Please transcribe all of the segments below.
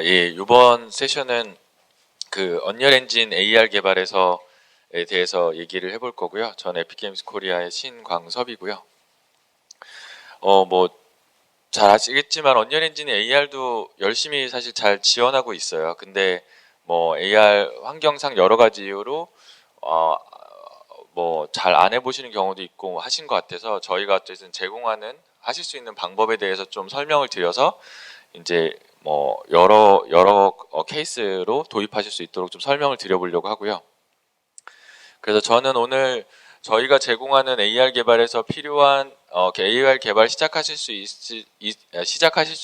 예, 이번 세션은 그 언리얼 엔진 AR 개발에서에 대해서 얘기를 해볼 거고요. 전 에픽게임스 코리아의 신광섭이고요. 뭐 잘 아시겠지만 언리얼 엔진 AR도 열심히 사실 잘 지원하고 있어요. 근데 뭐 AR 환경상 여러 가지 이유로 뭐 잘 안 해보시는 경우도 있고 하신 것 같아서 저희가 어쨌든 제공하는 하실 수 있는 방법에 대해서 좀 설명을 드려서 이제 뭐 여러 케이스로 도입하실 수 있도록 좀 설명을 드려보려고 하고요. 그래서 저는 오늘 저희가 제공하는 AR 개발에서 필요한 AR 개발 시작하실 수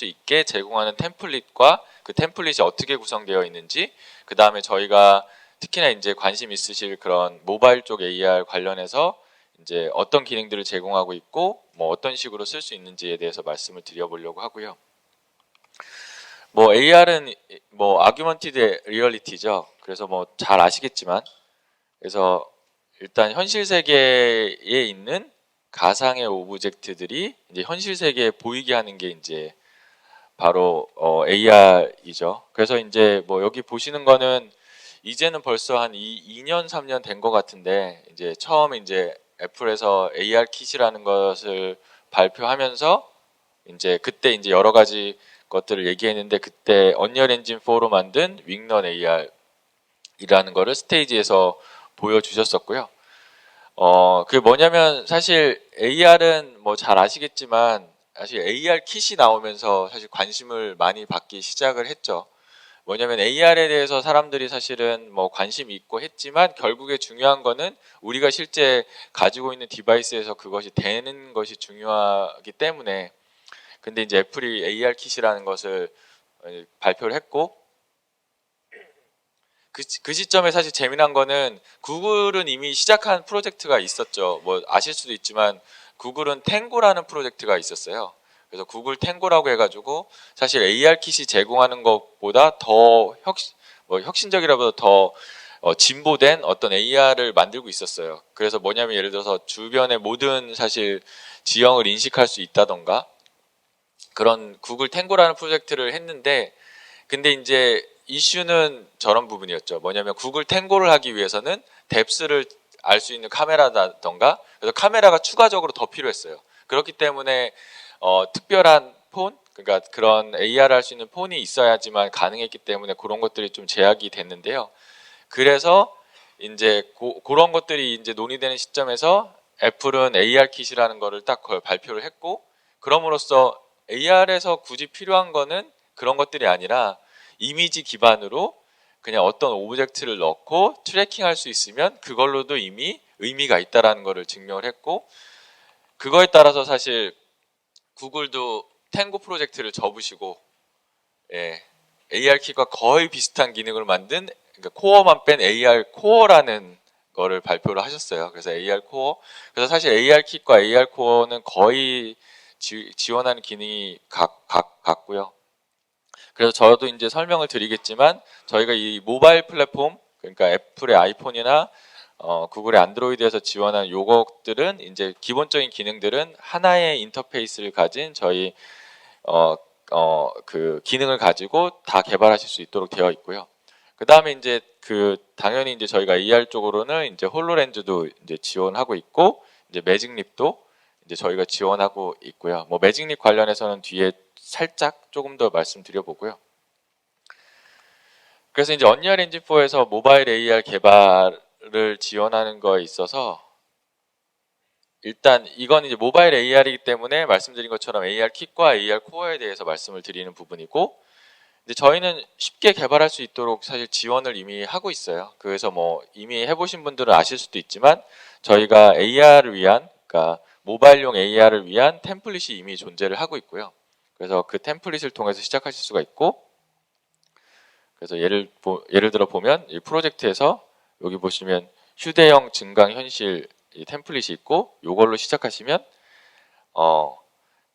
있게 제공하는 템플릿과 그 템플릿이 어떻게 구성되어 있는지, 그 다음에 저희가 특히나 이제 관심 있으실 그런 모바일 쪽 AR 관련해서 이제 어떤 기능들을 제공하고 있고 뭐 어떤 식으로 쓸 수 있는지에 대해서 말씀을 드려보려고 하고요. 뭐 AR은 뭐 아규먼티드 리얼리티죠. 그래서 뭐 잘 아시겠지만, 그래서 일단 현실 세계에 있는 가상의 오브젝트들이 이제 현실 세계에 보이게 하는 게 이제 바로 AR이죠. 그래서 이제 뭐 여기 보시는 거는 이제는 벌써 한 2년 3년 된 것 같은데, 이제 처음 이제 애플에서 AR 킷이라는 것을 발표하면서 이제 그때 이제 여러 가지 것들을 얘기했는데, 그때 언리얼 엔진 4로 만든 윙런 AR이라는 거를 스테이지에서 보여주셨었고요. 그게 뭐냐면 사실 AR은 뭐 잘 아시겠지만 사실 AR 킷이 나오면서 사실 관심을 많이 받기 시작을 했죠. 뭐냐면 AR에 대해서 사람들이 사실은 뭐 관심이 있고 했지만 결국에 중요한 거는 우리가 실제 가지고 있는 디바이스에서 그것이 되는 것이 중요하기 때문에, 근데 이제 애플이 AR 킷이라는 것을 발표를 했고, 그 시점에 사실 재미난 거는 구글은 이미 시작한 프로젝트가 있었죠. 뭐 아실 수도 있지만 구글은 탱고라는 프로젝트가 있었어요. 그래서 구글 탱고라고 해가지고 사실 AR 킷이 제공하는 것보다 더 혁신적이라보다 더 진보된 어떤 AR을 만들고 있었어요. 그래서 뭐냐면 예를 들어서 주변의 모든 사실 지형을 인식할 수 있다던가 그런 구글 탱고라는 프로젝트를 했는데, 근데 이제 이슈는 저런 부분이었죠. 뭐냐면 구글 탱고를 하기 위해서는 뎁스를 알 수 있는 카메라라던가, 그래서 카메라가 추가적으로 더 필요했어요. 그렇기 때문에 특별한 폰, 그러니까 그런 AR 할 수 있는 폰이 있어야지만 가능했기 때문에 그런 것들이 좀 제약이 됐는데요. 그래서 이제 그런 것들이 이제 논의되는 시점에서 애플은 AR 킷이라는 거를 딱 발표를 했고, 그럼으로써 AR에서 굳이 필요한 거는 그런 것들이 아니라 이미지 기반으로 그냥 어떤 오브젝트를 넣고 트래킹할 수 있으면 그걸로도 이미 의미가 있다라는 것을 증명을 했고, 그거에 따라서 사실 구글도 탱고 프로젝트를 접으시고, 예, AR 킷과 거의 비슷한 기능을 만든, 그러니까 코어만 뺀 AR 코어라는 거를 발표를 하셨어요. 그래서 AR 코어. 그래서 사실 AR 킷과 AR 코어는 거의 지원하는 기능이 같고요. 그래서 저도 이제 설명을 드리겠지만 저희가 이 모바일 플랫폼, 그러니까 애플의 아이폰이나 구글의 안드로이드에서 지원한 요것들은 이제 기본적인 기능들은 하나의 인터페이스를 가진 저희 그 기능을 가지고 다 개발하실 수 있도록 되어 있고요. 그 다음에 이제 그 당연히 이제 저희가 AR 쪽으로는 이제 홀로렌즈도 이제 지원하고 있고, 이제 매직립도 이제 저희가 지원하고 있고요. 뭐 매직립 관련해서는 뒤에 살짝 조금 더 말씀드려보고요. 그래서 이제 언리얼 엔진 4에서 모바일 AR 개발을 지원하는 거에 있어서 일단 이건 이제 모바일 AR이기 때문에 말씀드린 것처럼 AR 킷과 AR 코어에 대해서 말씀을 드리는 부분이고, 근데 저희는 쉽게 개발할 수 있도록 사실 지원을 이미 하고 있어요. 그래서 뭐 이미 해보신 분들은 아실 수도 있지만 저희가 AR을 위한, 그러니까 모바일용 AR을 위한 템플릿이 이미 존재를 하고 있고요. 그래서 그 템플릿을 통해서 시작하실 수가 있고, 그래서 예를 들어 보면 이 프로젝트에서 여기 보시면 휴대용 증강 현실 이 템플릿이 있고, 이걸로 시작하시면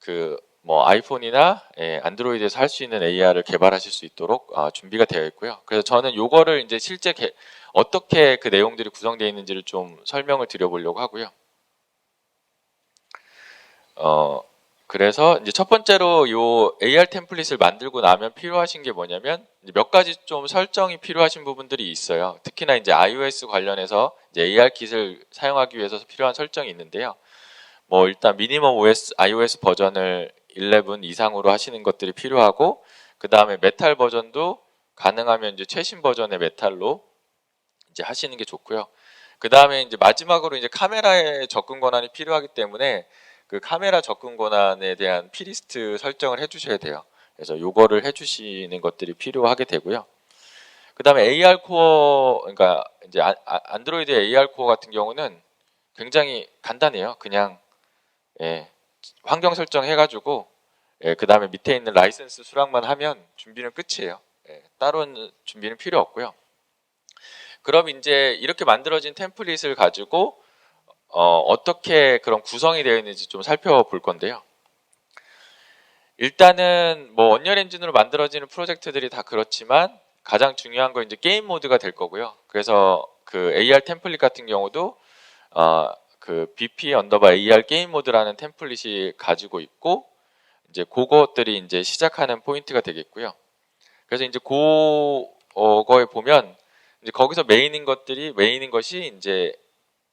그 뭐 아이폰이나 안드로이드에서 할 수 있는 AR을 개발하실 수 있도록 준비가 되어 있고요. 그래서 저는 요거를 이제 실제 어떻게 그 내용들이 구성되어 있는지를 좀 설명을 드려보려고 하고요. 그래서 이제 첫 번째로 요 AR 템플릿을 만들고 나면 필요하신 게 뭐냐면 이제 몇 가지 좀 설정이 필요하신 부분들이 있어요. 특히나 이제 iOS 관련해서 이제 AR 킷을 사용하기 위해서 필요한 설정이 있는데요. 뭐 일단 미니멈 OS iOS 버전을 11 이상으로 하시는 것들이 필요하고, 그 다음에 메탈 버전도 가능하면 이제 최신 버전의 메탈로 이제 하시는 게 좋고요. 그 다음에 이제 마지막으로 이제 카메라의 접근 권한이 필요하기 때문에 그 카메라 접근 권한에 대한 피리스트 설정을 해주셔야 돼요. 그래서 요거를 해주시는 것들이 필요하게 되고요. 그 다음에 AR 코어, 그러니까 이제 안드로이드 AR 코어 같은 경우는 굉장히 간단해요. 그냥 환경 설정 해가지고 그 다음에 밑에 있는 라이센스 수락만 하면 준비는 끝이에요. 따로는 준비는 필요 없고요. 그럼 이제 이렇게 만들어진 템플릿을 가지고 어떻게 그런 구성이 되어 있는지 좀 살펴볼 건데요. 일단은 뭐 언리얼 엔진으로 만들어지는 프로젝트들이 다 그렇지만 가장 중요한 건 이제 게임 모드가 될 거고요. 그래서 그 AR 템플릿 같은 경우도 그 BP 언더바 AR 게임 모드라는 템플릿이 가지고 있고, 이제 그것들이 이제 시작하는 포인트가 되겠고요. 그래서 이제 그거에 보면 이제 거기서 메인인 것이 이제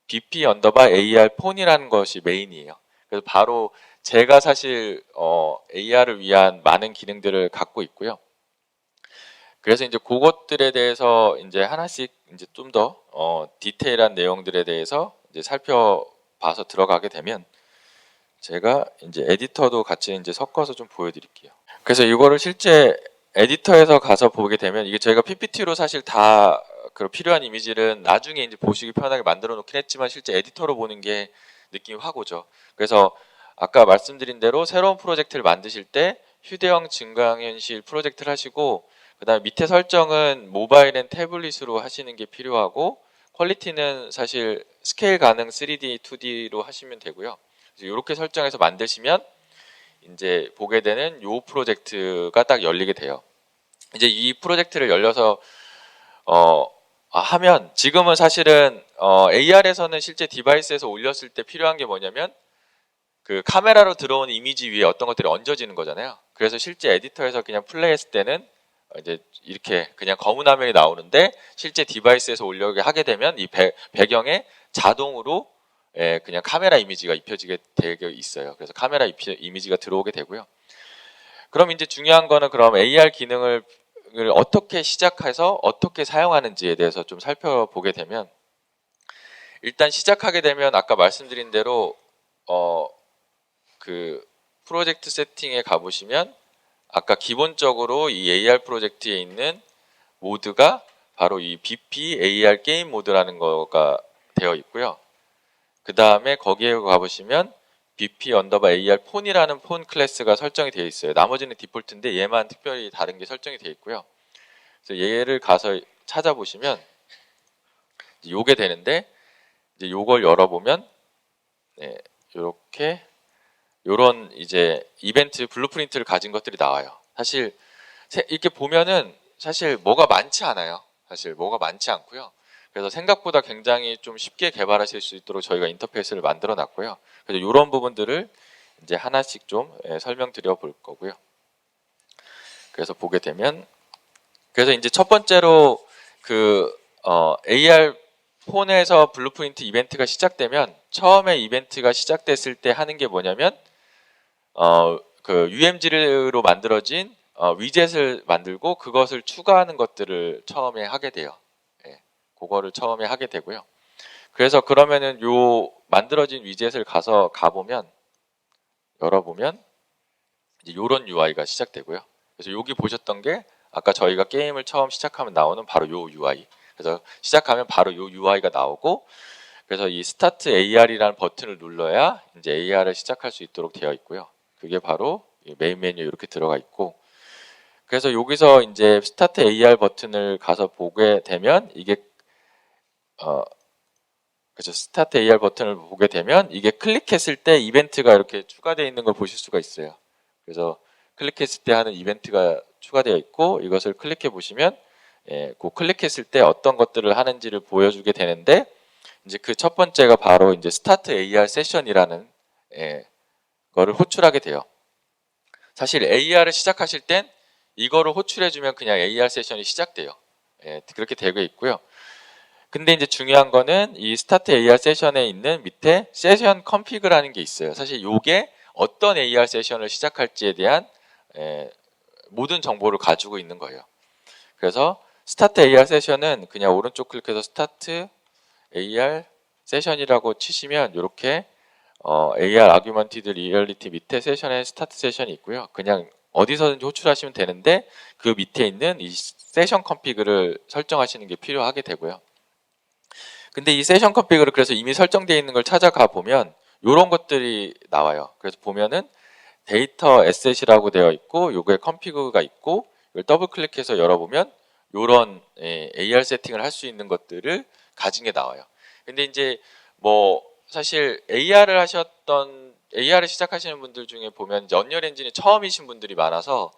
BP 언더바 AR 폰이라는 것이 메인이에요. 그래서 바로 제가 사실 AR을 위한 많은 기능들을 갖고 있고요. 그래서 이제 그것들에 대해서 이제 하나씩 이제 좀 더 디테일한 내용들에 대해서 이제 살펴봐서 들어가게 되면, 제가 이제 에디터도 같이 이제 섞어서 좀 보여드릴게요. 그래서 이거를 실제 에디터에서 가서 보게 되면, 이게 저희가 PPT로 사실 다 그 필요한 이미지를 나중에 이제 보시기 편하게 만들어 놓긴 했지만 실제 에디터로 보는 게 느낌이 확 오죠. 그래서 아까 말씀드린 대로 새로운 프로젝트를 만드실 때 휴대용 증강현실 프로젝트를 하시고, 그 다음에 밑에 설정은 모바일 앤 태블릿으로 하시는 게 필요하고, 퀄리티는 사실 스케일 가능 3D, 2D로 하시면 되고요. 이렇게 설정해서 만드시면 이제 보게 되는 요 프로젝트가 딱 열리게 돼요. 이제 이 프로젝트를 열려서 하면, 지금은 사실은 AR에서는 실제 디바이스에서 올렸을 때 필요한 게 뭐냐면 그 카메라로 들어온 이미지 위에 어떤 것들이 얹어지는 거잖아요. 그래서 실제 에디터에서 그냥 플레이했을 때는 이제 이렇게 그냥 검은 화면이 나오는데, 실제 디바이스에서 올려게 하게 되면 이 배경에 자동으로 그냥 카메라 이미지가 입혀지게 되어 있어요. 그래서 카메라 이미지가 들어오게 되고요. 그럼 이제 중요한 거는 그럼 AR 기능을 어떻게 시작해서 어떻게 사용하는지에 대해서 좀 살펴보게 되면, 일단 시작하게 되면 아까 말씀드린 대로 그 프로젝트 세팅에 가보시면 아까 기본적으로 이 AR 프로젝트에 있는 모드가 바로 이 BP AR 게임 모드라는 거가 되어 있고요. 그 다음에 거기에 가보시면 BP 언더바 AR 폰이라는 폰 클래스가 설정이 되어 있어요. 나머지는 디폴트인데 얘만 특별히 다른 게 설정이 되어 있고요. 그래서 얘를 가서 찾아보시면 요게 되는데, 이제 요걸 열어보면 이렇게 요런 이제 이벤트 블루프린트를 가진 것들이 나와요. 사실 이렇게 보면은 사실 뭐가 많지 않아요. 사실 뭐가 많지 않고요. 그래서 생각보다 굉장히 좀 쉽게 개발하실 수 있도록 저희가 인터페이스를 만들어 놨고요. 그래서 이런 부분들을 이제 하나씩 좀 설명드려 볼 거고요. 그래서 보게 되면, 그래서 이제 첫 번째로 그 AR 폰에서 블루프린트 이벤트가 시작되면, 처음에 이벤트가 시작됐을 때 하는 게 뭐냐면 그 UMG로 만들어진 위젯을 만들고 그것을 추가하는 것들을 처음에 하게 돼요. 그거를 처음에 하게 되고요. 그래서 그러면은 요 만들어진 위젯을 가보면 열어보면 이제 요런 UI가 시작되고요. 그래서 여기 보셨던 게 아까 저희가 게임을 처음 시작하면 나오는 바로 요 UI. 그래서 시작하면 바로 요 UI가 나오고, 그래서 이 스타트 AR이라는 버튼을 눌러야 이제 AR을 시작할 수 있도록 되어 있고요. 그게 바로 메인 메뉴 이렇게 들어가 있고, 그래서 여기서 이제 스타트 AR 버튼을 가서 보게 되면 이게 그래서 스타트 AR 버튼을 보게 되면 이게 클릭했을 때 이벤트가 이렇게 추가되어 있는 걸 보실 수가 있어요. 그래서 클릭했을 때 하는 이벤트가 추가되어 있고, 이것을 클릭해 보시면 그 클릭했을 때 어떤 것들을 하는지를 보여주게 되는데, 이제 그 첫 번째가 바로 이제 스타트 AR 세션이라는 거를 호출하게 돼요. 사실 AR을 시작하실 땐 이거를 호출해주면 그냥 AR 세션이 시작돼요. 예, 그렇게 되고 있고요. 근데 이제 중요한 거는 이 스타트 AR 세션에 있는 밑에 세션 컨피그라는 게 있어요. 사실 이게 어떤 AR 세션을 시작할지에 대한 모든 정보를 가지고 있는 거예요. 그래서 스타트 AR 세션은 그냥 오른쪽 클릭해서 스타트 AR 세션이라고 치시면 이렇게 AR 아규먼티드 리얼리티 밑에 세션에 스타트 세션이 있고요. 그냥 어디서든지 호출하시면 되는데 그 밑에 있는 이 세션 컨피그를 설정하시는 게 필요하게 되고요. 근데 이 세션 컨피그를 그래서 이미 설정되어 있는 걸 찾아가 보면 이런 것들이 나와요. 그래서 보면은 데이터 에셋이라고 되어 있고 요거에 컨피그가 있고 이걸 더블 클릭해서 열어보면 이런 AR 세팅을 할 수 있는 것들을 가진 게 나와요. 근데 이제 뭐 사실 AR을 시작하시는 분들 중에 보면 이제 언리얼 엔진이 처음이신 분들이 많아서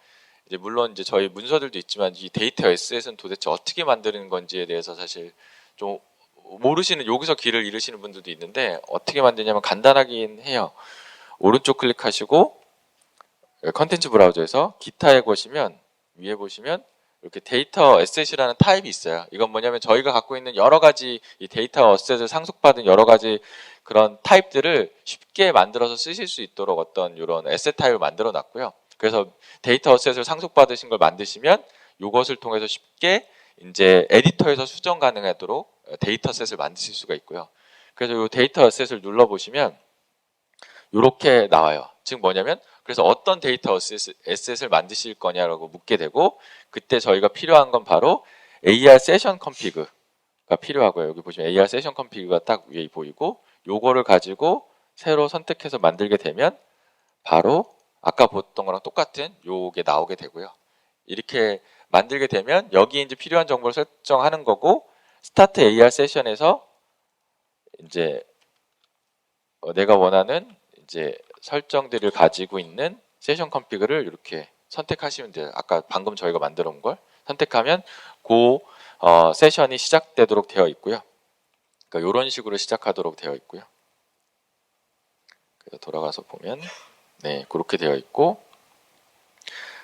이제 물론 이제 저희 문서들도 있지만 이 데이터 에셋은 도대체 어떻게 만드는 건지에 대해서 사실 좀 모르시는 여기서 길을 잃으시는 분들도 있는데 어떻게 만드냐면 간단하긴 해요. 오른쪽 클릭하시고 컨텐츠 브라우저에서 기타에 보시면 위에 보시면 이렇게 데이터 에셋이라는 타입이 있어요. 이건 뭐냐면 저희가 갖고 있는 여러 가지 이 데이터 에셋을 상속받은 여러 가지 그런 타입들을 쉽게 만들어서 쓰실 수 있도록 어떤 이런 에셋 타입을 만들어 놨고요. 그래서 데이터 에셋을 상속받으신 걸 만드시면 이것을 통해서 쉽게 이제 에디터에서 수정 가능하도록 데이터셋을 만드실 수가 있고요. 그래서 이 데이터 에셋을 눌러 보시면 이렇게 나와요. 즉 뭐냐면 그래서 어떤 데이터 에셋을 만드실 거냐라고 묻게 되고 그때 저희가 필요한 건 바로 AR 세션 컨피그가 필요하고요. 여기 보시면 AR 세션 컨피그가 딱 위에 보이고 요거를 가지고 새로 선택해서 만들게 되면 바로 아까 봤던 거랑 똑같은 요게 나오게 되고요. 이렇게 만들게 되면 여기 이제 필요한 정보를 설정하는 거고 스타트 AR 세션에서 이제 내가 원하는 이제 설정들을 가지고 있는 세션 컨피그를 이렇게 선택하시면 돼요. 아까 방금 저희가 만들어 온 걸 선택하면 그 세션이 시작되도록 되어 있고요. 그러니까 이런 식으로 시작하도록 되어 있고요. 그래서 돌아가서 보면 네 그렇게 되어 있고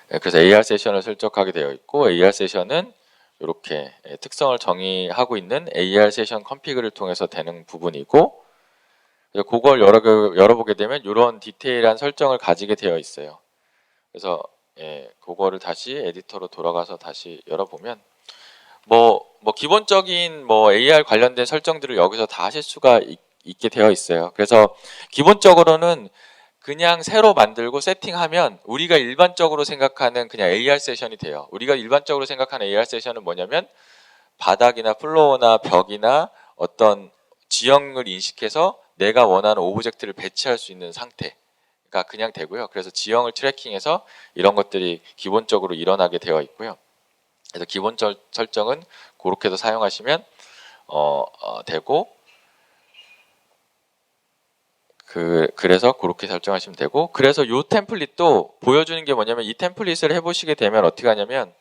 그래서 AR 세션을 설정하게 되어 있고 AR 세션은 이렇게 특성을 정의하고 있는 AR 세션 컨피그를 통해서 되는 부분이고 그걸 열어보게 되면 이런 디테일한 설정을 가지게 되어 있어요. 그래서 그거를 다시 에디터로 돌아가서 다시 열어보면 뭐 기본적인 뭐 AR 관련된 설정들을 여기서 다 하실 수가 있게 되어 있어요. 그래서 기본적으로는 그냥 새로 만들고 세팅하면 우리가 일반적으로 생각하는 그냥 AR 세션이 돼요. 우리가 일반적으로 생각하는 AR 세션은 뭐냐면 바닥이나 플로어나 벽이나 어떤 지형을 인식해서 내가 원하는 오브젝트를 배치할 수 있는 상태가 그냥 되고요. 그래서 지형을 트래킹해서 이런 것들이 기본적으로 일어나게 되어 있고요. 그래서 기본 설정은 그렇게도 사용하시면 되고 그래서 그렇게 설정하시면 되고 그래서 이 템플릿도 보여주는 게 뭐냐면 이 템플릿을 해보시게 되면 어떻게 하냐면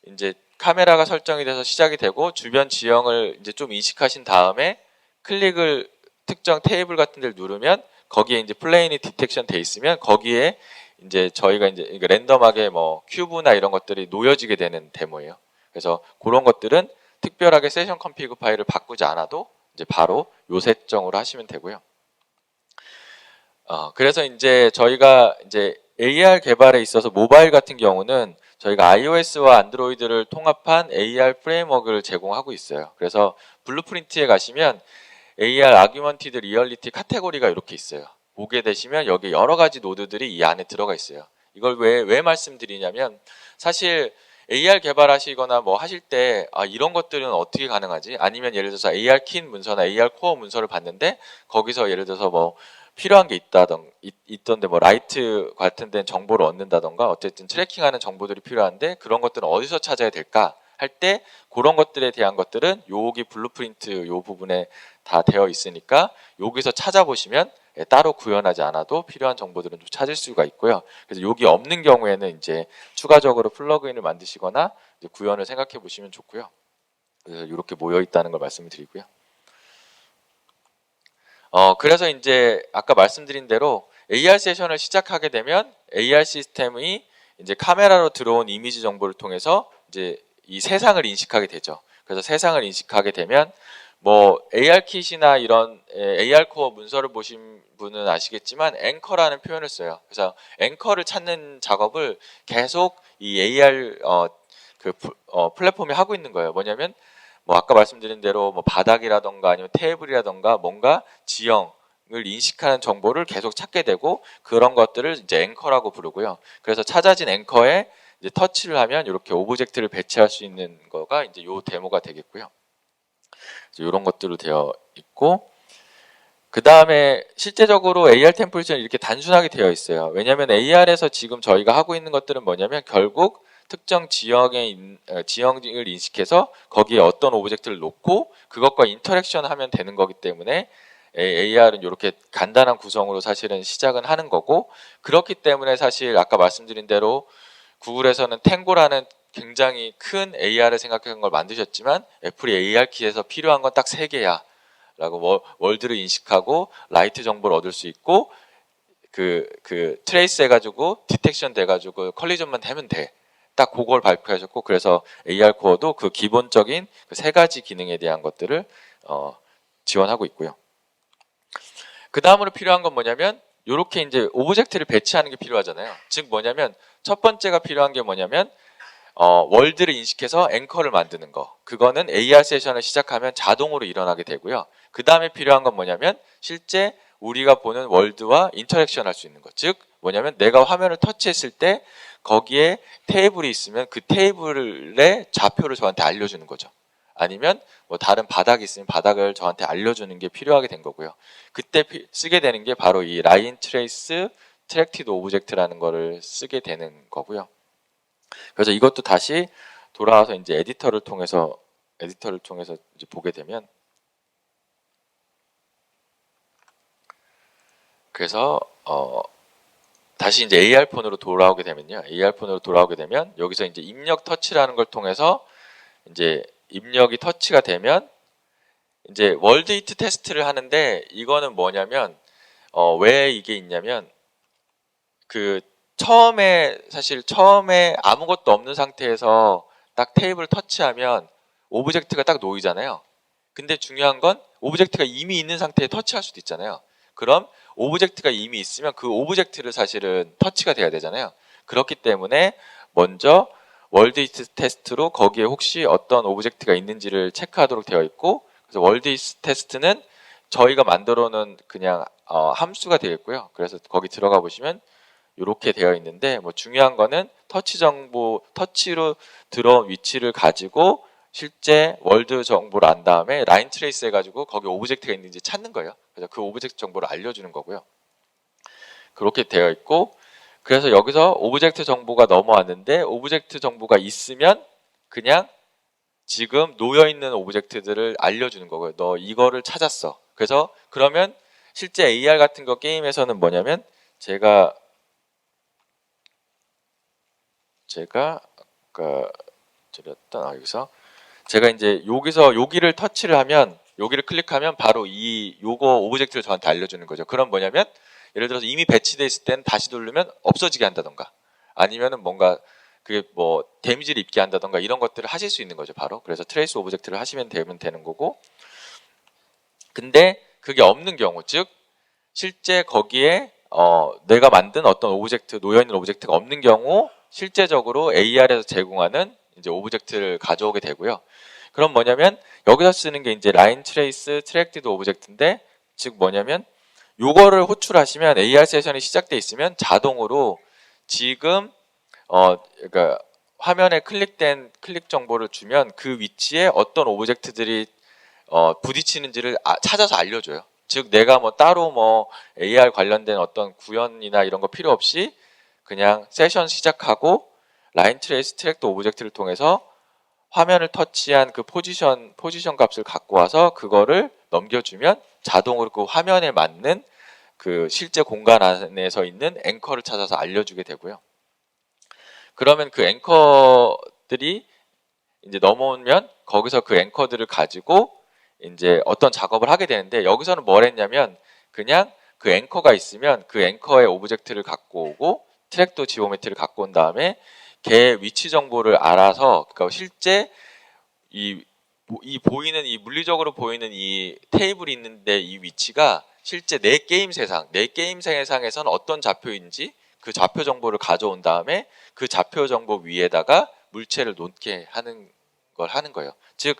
이제 카메라가 설정이 돼서 시작이 되고 주변 지형을 이제 좀 인식하신 다음에 클릭을 특정 테이블 같은 데를 누르면 거기에 이제 플레인이 디텍션 돼 있으면 거기에 이제 저희가 이제 랜덤하게 뭐 큐브나 이런 것들이 놓여지게 되는 데모예요. 그래서 그런 것들은 특별하게 세션 컨피그 파일을 바꾸지 않아도 이제 바로 요 설정으로 하시면 되고요. 그래서 이제 저희가 이제 AR 개발에 있어서 모바일 같은 경우는 저희가 iOS와 안드로이드를 통합한 AR 프레임워크를 제공하고 있어요. 그래서 블루프린트에 가시면 AR 아규먼티드 리얼리티 카테고리가 이렇게 있어요. 보게 되시면 여기 여러 가지 노드들이 이 안에 들어가 있어요. 이걸 왜 말씀드리냐면 사실 AR 개발하시거나 뭐 하실 때 이런 것들은 어떻게 가능하지? 아니면 예를 들어서 AR 킨 문서나 AR 코어 문서를 봤는데 거기서 예를 들어서 뭐 필요한 게 있던데 뭐 라이트 같은 데는 정보를 얻는다던가 어쨌든 트래킹하는 정보들이 필요한데 그런 것들은 어디서 찾아야 될까 할 때 그런 것들에 대한 것들은 여기 블루프린트 요 부분에 다 되어 있으니까 여기서 찾아보시면 따로 구현하지 않아도 필요한 정보들은 좀 찾을 수가 있고요. 그래서 여기 없는 경우에는 이제 추가적으로 플러그인을 만드시거나 이제 구현을 생각해 보시면 좋고요. 그래서 이렇게 모여 있다는 걸 말씀을 드리고요. 그래서 이제 아까 말씀드린 대로 AR 세션을 시작하게 되면 AR 시스템이 이제 카메라로 들어온 이미지 정보를 통해서 이제 이 세상을 인식하게 되죠. 그래서 세상을 인식하게 되면 뭐 AR 킷이나 이런 AR 코어 문서를 보신 분은 아시겠지만 앵커라는 표현을 써요. 그래서 앵커를 찾는 작업을 계속 이 AR 플랫폼이 하고 있는 거예요. 뭐냐면 뭐 아까 말씀드린 대로 뭐 바닥이라던가 아니면 테이블이라던가 뭔가 지형을 인식하는 정보를 계속 찾게 되고 그런 것들을 이제 앵커라고 부르고요. 그래서 찾아진 앵커에 이제 터치를 하면 이렇게 오브젝트를 배치할 수 있는 거가 이제 요 데모가 되겠고요. 이런 것들로 되어 있고 그 다음에 실제적으로 AR 템플릿은 이렇게 단순하게 되어 있어요. 왜냐하면 AR에서 지금 저희가 하고 있는 것들은 뭐냐면 결국 특정 지형을 인식해서 거기에 어떤 오브젝트를 놓고 그것과 인터랙션 하면 되는 거기 때문에 AR은 이렇게 간단한 구성으로 사실은 시작은 하는 거고 그렇기 때문에 사실 아까 말씀드린 대로 구글에서는 탱고라는 굉장히 큰 AR을 생각한 걸 만드셨지만 애플이 AR 키에서 필요한 건 딱 3개야 라고 월드를 인식하고 라이트 정보를 얻을 수 있고 그 트레이스 해가지고 디텍션 돼가지고 컬리전만 되면 돼. 딱 그걸 발표하셨고 그래서 AR 코어도 그 기본적인 그 3가지 기능에 대한 것들을 지원하고 있고요. 그 다음으로 필요한 건 뭐냐면 이렇게 이제 오브젝트를 배치하는 게 필요하잖아요. 즉 뭐냐면 첫 번째가 필요한 게 뭐냐면 월드를 인식해서 앵커를 만드는 거. 그거는 AR 세션을 시작하면 자동으로 일어나게 되고요. 그 다음에 필요한 건 뭐냐면 실제 우리가 보는 월드와 인터랙션 할 수 있는 것. 즉 뭐냐면 내가 화면을 터치했을 때 거기에 테이블이 있으면 그 테이블의 좌표를 저한테 알려주는 거죠. 아니면 뭐 다른 바닥이 있으면 바닥을 저한테 알려주는 게 필요하게 된 거고요. 그때 쓰게 되는 게 바로 이 라인 트레이스 트랙티드 오브젝트라는 거를 쓰게 되는 거고요. 그래서 이것도 다시 돌아와서 이제 에디터를 통해서 이제 보게 되면 그래서 다시 이제 AR 폰으로 돌아오게 되면요. AR 폰으로 돌아오게 되면 여기서 이제 입력 터치라는 걸 통해서 이제 입력이 터치가 되면 이제 월드 히트 테스트를 하는데 이거는 뭐냐면 왜 이게 있냐면 그 사실 처음에 아무것도 없는 상태에서 딱 테이블 터치하면 오브젝트가 딱 놓이잖아요. 근데 중요한 건 오브젝트가 이미 있는 상태에 터치할 수도 있잖아요. 그럼 오브젝트가 이미 있으면 그 오브젝트를 사실은 터치가 돼야 되잖아요. 그렇기 때문에 먼저 월드 히트 테스트로 거기에 혹시 어떤 오브젝트가 있는지를 체크하도록 되어 있고 그래서 월드 히트 테스트는 저희가 만들어 놓은 그냥 함수가 되겠고요. 그래서 거기 들어가 보시면 이렇게 되어 있는데 뭐 중요한 거는 터치로 들어온 위치를 가지고 실제 월드 정보를 안 다음에 라인 트레이스 해가지고 거기 오브젝트가 있는지 찾는 거예요. 그래서 그 오브젝트 정보를 알려주는 거고요. 그렇게 되어 있고 그래서 여기서 오브젝트 정보가 넘어왔는데 오브젝트 정보가 있으면 그냥 지금 놓여있는 오브젝트들을 알려주는 거고요. 너 이거를 찾았어. 그래서 그러면 실제 AR 같은 거 게임에서는 뭐냐면 제가 아까 드렸던 여기서 제가 이제 여기를 터치를 하면 여기를 클릭하면 바로 요거 오브젝트를 저한테 알려주는 거죠. 그럼 뭐냐면 예를 들어서 이미 배치돼 있을 때는 다시 누르면 없어지게 한다던가 아니면은 뭔가 그게 뭐 데미지를 입게 한다던가 이런 것들을 하실 수 있는 거죠. 바로 그래서 트레이스 오브젝트를 하시면 되는 거고 근데 그게 없는 경우 즉 실제 거기에 내가 만든 어떤 오브젝트 놓여있는 오브젝트가 없는 경우 실제적으로 AR에서 제공하는 이제 오브젝트를 가져오게 되고요. 그럼 뭐냐면 여기서 쓰는 게 이제 라인 트레이스 트랙티드 오브젝트인데 즉 뭐냐면 요거를 호출하시면 AR 세션이 시작돼 있으면 자동으로 지금 그러니까 화면에 클릭된 클릭 정보를 주면 그 위치에 어떤 오브젝트들이 부딪히는지를 찾아서 알려줘요. 즉 내가 뭐 따로 뭐 AR 관련된 어떤 구현이나 이런 거 필요 없이 그냥 세션 시작하고 라인 트레이스 트랙도 오브젝트를 통해서 화면을 터치한 그 포지션 값을 갖고 와서 그거를 넘겨주면 자동으로 그 화면에 맞는 그 실제 공간 안에서 있는 앵커를 찾아서 알려주게 되고요. 그러면 그 앵커들이 이제 넘어오면 거기서 그 앵커들을 가지고 이제 어떤 작업을 하게 되는데 여기서는 뭘 했냐면 그냥 그 앵커가 있으면 그 앵커의 오브젝트를 갖고 오고 트랙도 지오메트리를 갖고 온 다음에 걔 위치 정보를 알아서 그러니까 실제 이 보이는 이 물리적으로 보이는 이 테이블이 있는데 이 위치가 실제 내 게임 세상에선 어떤 좌표인지 그 좌표 정보를 가져온 다음에 그 좌표 정보 위에다가 물체를 놓게 하는 걸 하는 거예요. 즉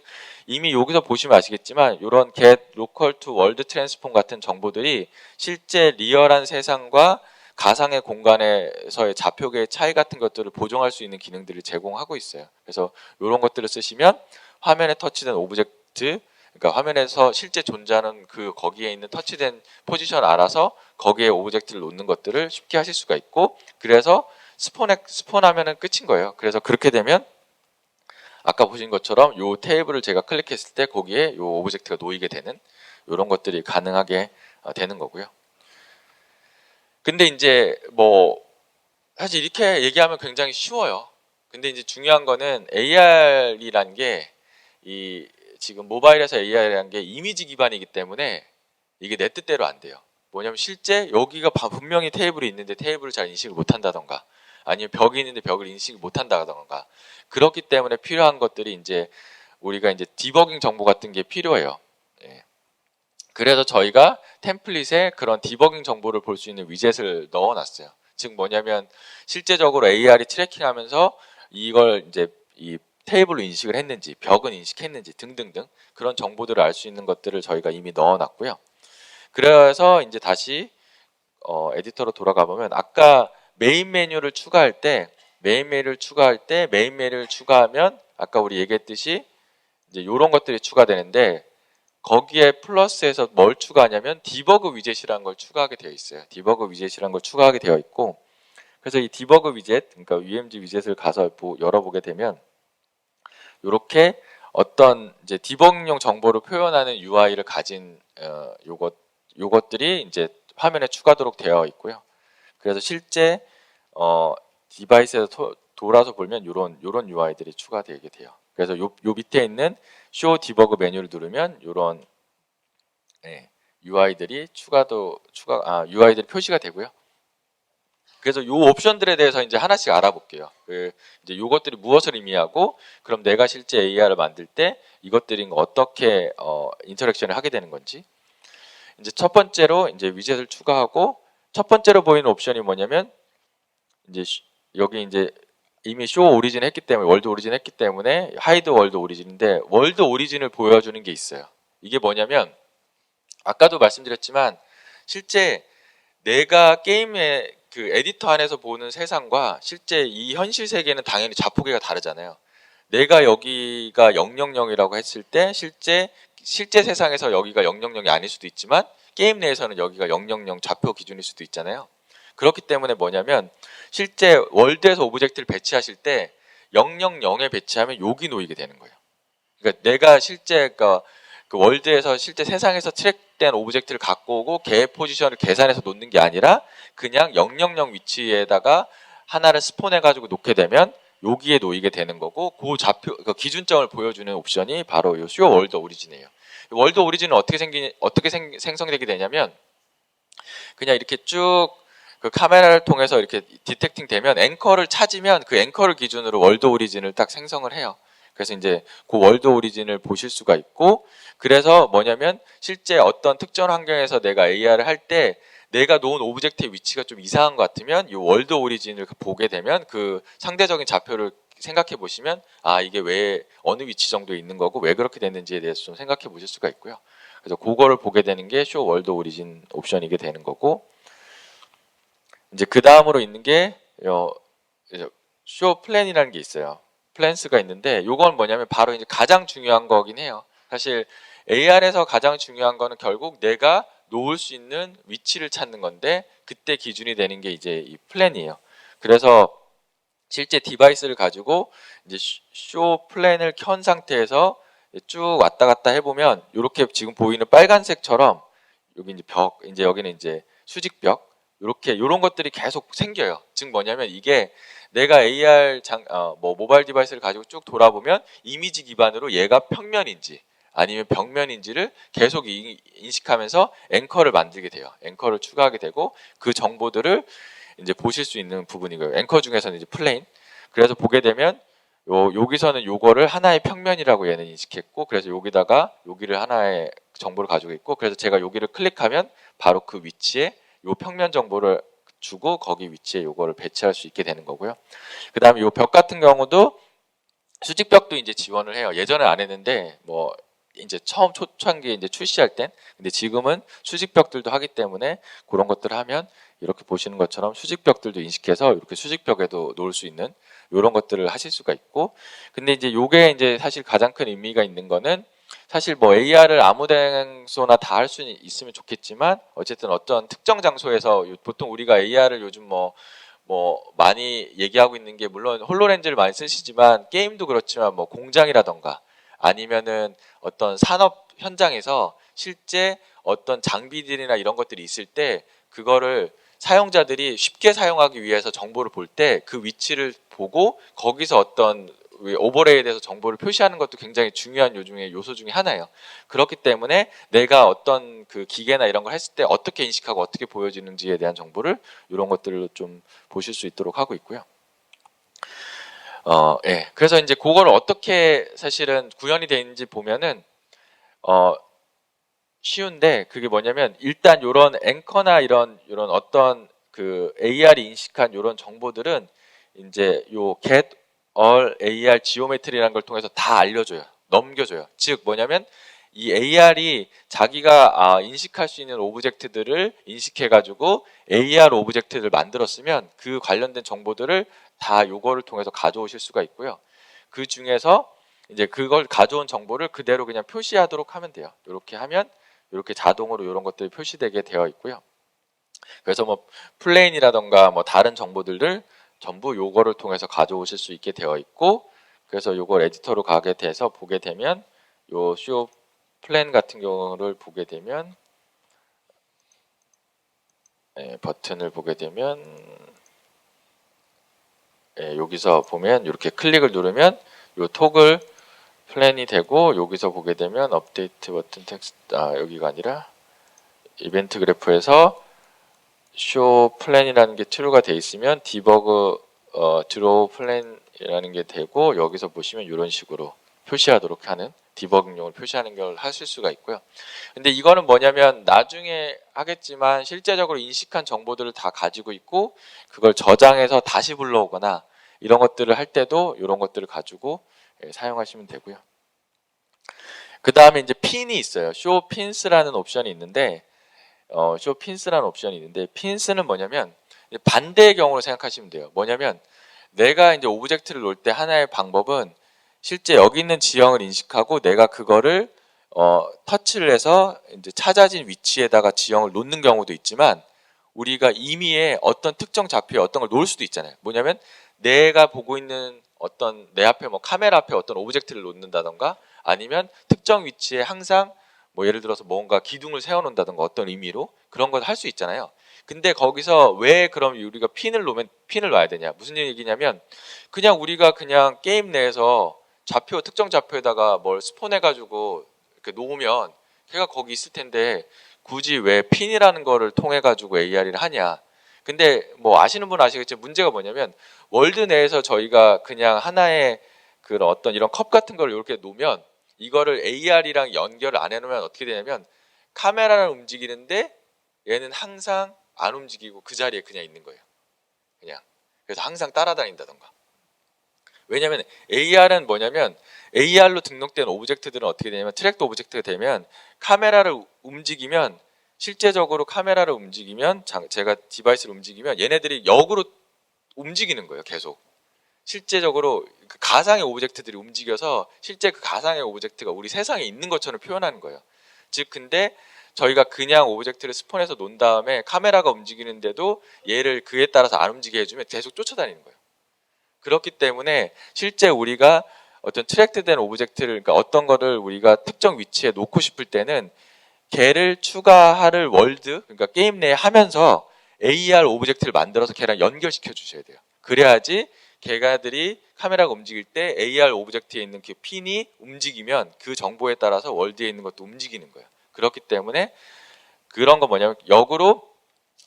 이미 여기서 보시면 아시겠지만 이런 get local to world transform 같은 정보들이 실제 리얼한 세상과 가상의 공간에서의 좌표계의 차이 같은 것들을 보정할 수 있는 기능들을 제공하고 있어요. 그래서 이런 것들을 쓰시면 화면에 터치된 오브젝트, 그러니까 화면에서 실제 존재하는 그 거기에 있는 터치된 포지션 알아서 거기에 오브젝트를 놓는 것들을 쉽게 하실 수가 있고, 그래서 스폰하면은 끝인 거예요. 그래서 그렇게 되면 아까 보신 것처럼 요 테이블을 제가 클릭했을 때 거기에 요 오브젝트가 놓이게 되는 이런 것들이 가능하게 되는 거고요. 근데 이제 뭐 사실 이렇게 얘기하면 굉장히 쉬워요. 근데 이제 중요한 거는 AR이란 게 이 지금 모바일에서 AR이란 게 이미지 기반이기 때문에 이게 내 뜻대로 안 돼요. 뭐냐면 실제 여기가 분명히 테이블이 있는데 테이블을 잘 인식을 못 한다던가 아니면 벽이 있는데 벽을 인식을 못 한다던가 그렇기 때문에 필요한 것들이 이제 우리가 이제 디버깅 정보 같은 게 필요해요. 예. 그래서 저희가 템플릿에 그런 디버깅 정보를 볼 수 있는 위젯을 넣어놨어요. 즉 뭐냐면 실제적으로 AR이 트래킹하면서 이걸 이제 이 테이블로 인식을 했는지 벽은 인식했는지 등등등 그런 정보들을 알 수 있는 것들을 저희가 이미 넣어놨고요. 그래서 이제 다시 에디터로 돌아가 보면 아까 메인 메뉴를 추가할 때 메인 메뉴를 추가하면 아까 우리 얘기했듯이 이제 이런 것들이 추가되는데 거기에 플러스에서 뭘 추가하냐면 디버그 위젯이라는 걸 추가하게 되어 있어요. 디버그 위젯이라는 걸 추가하게 되어 있고 그래서 이 디버그 위젯, 그러니까 UMG 위젯을 가서 열어보게 되면 이렇게 어떤 이제 디버깅용 정보를 표현하는 UI를 가진 요것들이 이제 화면에 추가도록 되어 있고요. 그래서 실제 디바이스에서 돌아서 보면 요런 UI들이 추가되게 돼요. 그래서 요 밑에 있는 쇼 디버그 메뉴를 누르면 요런 UI들이 UI들이 표시가 되고요. 그래서 요 옵션들에 대해서 이제 하나씩 알아볼게요. 이제 요것들이 무엇을 의미하고, 그럼 내가 실제 AR을 만들 때 이것들이 어떻게 인터랙션을 하게 되는 건지. 이제 첫 번째로 이제 위젯을 추가하고 첫 번째로 보이는 옵션이 뭐냐면 이제 여기 이제 이미 쇼 오리진 했기 때문에 월드 오리진 했기 때문에 하이드 월드 오리진인데 월드 오리진을 보여주는 게 있어요. 이게 뭐냐면 아까도 말씀드렸지만 실제 내가 게임의 그 에디터 안에서 보는 세상과 실제 이 현실 세계는 당연히 좌표계가 다르잖아요. 내가 여기가 000이라고 했을 때 실제 세상에서 여기가 000이 아닐 수도 있지만 게임 내에서는 여기가 000 좌표 기준일 수도 있잖아요. 그렇기 때문에 뭐냐면 실제 월드에서 오브젝트를 배치하실 때 000에 배치하면 여기 놓이게 되는 거예요. 그러니까 내가 실제 그 월드에서 실제 세상에서 트랙된 오브젝트를 갖고 오고 걔의 포지션을 계산해서 놓는 게 아니라 그냥 000 위치에다가 하나를 스폰해가지고 놓게 되면 여기에 놓이게 되는 거고 그 좌표 그 기준점을 보여주는 옵션이 바로 이 쇼 월드 오리진이에요. 월드 오리진은 어떻게 생성되게 되냐면 그냥 이렇게 쭉 그 카메라를 통해서 이렇게 디텍팅 되면 앵커를 찾으면 그 앵커를 기준으로 월드 오리진을 딱 생성을 해요. 그래서 이제 그 월드 오리진을 보실 수가 있고 그래서 뭐냐면 실제 어떤 특정 환경에서 내가 AR을 할 때 내가 놓은 오브젝트의 위치가 좀 이상한 것 같으면 이 월드 오리진을 보게 되면 그 상대적인 좌표를 생각해 보시면 아 이게 왜 어느 위치 정도에 있는 거고 왜 그렇게 됐는지에 대해서 좀 생각해 보실 수가 있고요. 그래서 그거를 보게 되는 게 쇼 월드 오리진 옵션이게 되는 거고 이제 그 다음으로 있는 게 쇼 플랜이라는 게 있어요. 플랜스가 있는데 이건 뭐냐면 바로 이제 가장 중요한 거긴 해요. 사실 AR에서 가장 중요한 거는 결국 내가 놓을 수 있는 위치를 찾는 건데 그때 기준이 되는 게 이제 이 플랜이에요. 그래서 실제 디바이스를 가지고 이제 쇼 플랜을 켠 상태에서 쭉 왔다 갔다 해보면 이렇게 지금 보이는 빨간색처럼 여기 이제 벽, 이제 여기는 이제 수직벽 이렇게 이런 것들이 계속 생겨요. 즉 뭐냐면 이게 내가 AR 모바일 디바이스를 가지고 쭉 돌아보면 이미지 기반으로 얘가 평면인지 아니면 벽면인지를 계속 인식하면서 앵커를 만들게 돼요. 앵커를 추가하게 되고 그 정보들을 이제 보실 수 있는 부분이고요. 앵커 중에서는 이제 플레인. 그래서 보게 되면 여기서는 요거를 하나의 평면이라고 얘는 인식했고, 그래서 여기다가 여기를 하나의 정보를 가지고 있고, 그래서 제가 여기를 클릭하면 바로 그 위치에 요 평면 정보를 주고 거기 위치에 요거를 배치할 수 있게 되는 거고요. 그 다음에 요 벽 같은 경우도 수직벽도 이제 지원을 해요. 예전에 안 했는데 뭐 이제 처음 초창기에 이제 출시할 땐, 근데 지금은 수직벽들도 하기 때문에 그런 것들을 하면 이렇게 보시는 것처럼 수직벽들도 인식해서 이렇게 수직벽에도 놓을 수 있는 이런 것들을 하실 수가 있고, 근데 이제 요게 이제 사실 가장 큰 의미가 있는 거는, 사실 뭐 AR을 아무 장소나 다 할 수 있으면 좋겠지만 어쨌든 어떤 특정 장소에서 보통 우리가 AR을 요즘 뭐 많이 얘기하고 있는 게, 물론 홀로렌즈를 많이 쓰시지만 게임도 그렇지만 뭐 공장이라던가 아니면은 어떤 산업 현장에서 실제 어떤 장비들이나 이런 것들이 있을 때 그거를 사용자들이 쉽게 사용하기 위해서 정보를 볼 때 그 위치를 보고 거기서 어떤 오버레이에 대해서 정보를 표시하는 것도 굉장히 중요한 요소 중에 하나예요. 그렇기 때문에 내가 어떤 그 기계나 이런 걸 했을 때 어떻게 인식하고 어떻게 보여지는지에 대한 정보를 이런 것들로 좀 보실 수 있도록 하고 있고요. 예. 그래서 이제 그걸 어떻게 사실은 구현이 되어 있는지 보면은 쉬운데, 그게 뭐냐면 일단 이런 앵커나 이런 어떤 그 AR이 인식한 이런 정보들은 이제 요 get all AR geometry라는 걸 통해서 다 알려줘요. 넘겨줘요. 즉 뭐냐면 이 AR이 자기가 인식할 수 있는 오브젝트들을 인식해가지고 AR 오브젝트를 만들었으면 그 관련된 정보들을 다 요거를 통해서 가져오실 수가 있고요. 그 중에서 이제 그걸 가져온 정보를 그대로 그냥 표시하도록 하면 돼요. 이렇게 하면 이렇게 자동으로 이런 것들이 표시되게 되어 있고요. 그래서 뭐 플레인이라던가 뭐 다른 정보들을 전부 요거를 통해서 가져오실 수 있게 되어 있고, 그래서 요걸 에디터로 가게 돼서 보게 되면 요 쇼 플랜 같은 경우를 보게 되면, 버튼을 보게 되면, 여기서 보면 이렇게 클릭을 누르면 요 토글 플랜이 되고, 여기서 보게 되면 업데이트 버튼 텍스트, 여기가 아니라 이벤트 그래프에서 쇼 플랜이라는 게 true가 돼 있으면 디버그 드로우 플랜이라는 게 되고, 여기서 보시면 이런 식으로 표시하도록 하는, 디버깅용을 표시하는 걸 하실 수가 있고요. 근데 이거는 뭐냐면 나중에 하겠지만 실제적으로 인식한 정보들을 다 가지고 있고 그걸 저장해서 다시 불러오거나 이런 것들을 할 때도 이런 것들을 가지고 사용하시면 되고요. 그 다음에 이제 핀이 있어요. show pins라는 옵션이 있는데, show pins라는 옵션이 있는데, pins는 뭐냐면 반대의 경우로 생각하시면 돼요. 뭐냐면 내가 이제 오브젝트를 놓을 때 하나의 방법은 실제 여기 있는 지형을 인식하고 내가 그거를 터치를 해서 이제 찾아진 위치에다가 지형을 놓는 경우도 있지만, 우리가 임의의 어떤 특정 좌표에 어떤 걸 놓을 수도 있잖아요. 뭐냐면 내가 보고 있는 어떤 내 앞에 뭐 카메라 앞에 어떤 오브젝트를 놓는다던가, 아니면 특정 위치에 항상 뭐 예를 들어서 뭔가 기둥을 세워놓는다던가 어떤 의미로 그런 걸 할 수 있잖아요. 근데 거기서 왜 그럼 우리가 핀을 놓으면 핀을 놔야 되냐? 무슨 얘기냐면 그냥 우리가 그냥 게임 내에서 특정 좌표에다가 뭘 스폰해가지고 이렇게 놓으면 걔가 거기 있을 텐데 굳이 왜 핀이라는 거를 통해 가지고 AR을 하냐? 근데 뭐 아시는 분은 아시겠지만 문제가 뭐냐면 월드 내에서 저희가 그냥 하나의 그런 어떤 이런 컵 같은 걸 이렇게 놓으면 이거를 AR이랑 연결을 안 해놓으면 어떻게 되냐면 카메라는 움직이는데 얘는 항상 안 움직이고 그 자리에 그냥 있는 거예요. 그냥. 그래서 항상 따라다닌다던가. 왜냐하면 AR은 뭐냐면 AR로 등록된 오브젝트들은 어떻게 되냐면 트랙도 오브젝트가 되면 카메라를 움직이면, 실제적으로 카메라를 움직이면 제가 디바이스를 움직이면 얘네들이 역으로 움직이는 거예요. 계속. 실제적으로 그 가상의 오브젝트들이 움직여서 실제 그 가상의 오브젝트가 우리 세상에 있는 것처럼 표현하는 거예요. 즉 근데 저희가 그냥 오브젝트를 스폰해서 놓은 다음에 카메라가 움직이는데도 얘를 그에 따라서 안 움직이게 해주면 계속 쫓아다니는 거예요. 그렇기 때문에 실제 우리가 어떤 트랙트된 오브젝트를, 그러니까 어떤 거를 우리가 특정 위치에 놓고 싶을 때는 걔를 추가할 월드, 그러니까 게임 내에 하면서 AR 오브젝트를 만들어서 걔랑 연결시켜 주셔야 돼요. 그래야지 걔가들이 카메라가 움직일 때 AR 오브젝트에 있는 그 핀이 움직이면 그 정보에 따라서 월드에 있는 것도 움직이는 거예요. 그렇기 때문에 그런 건 뭐냐면 역으로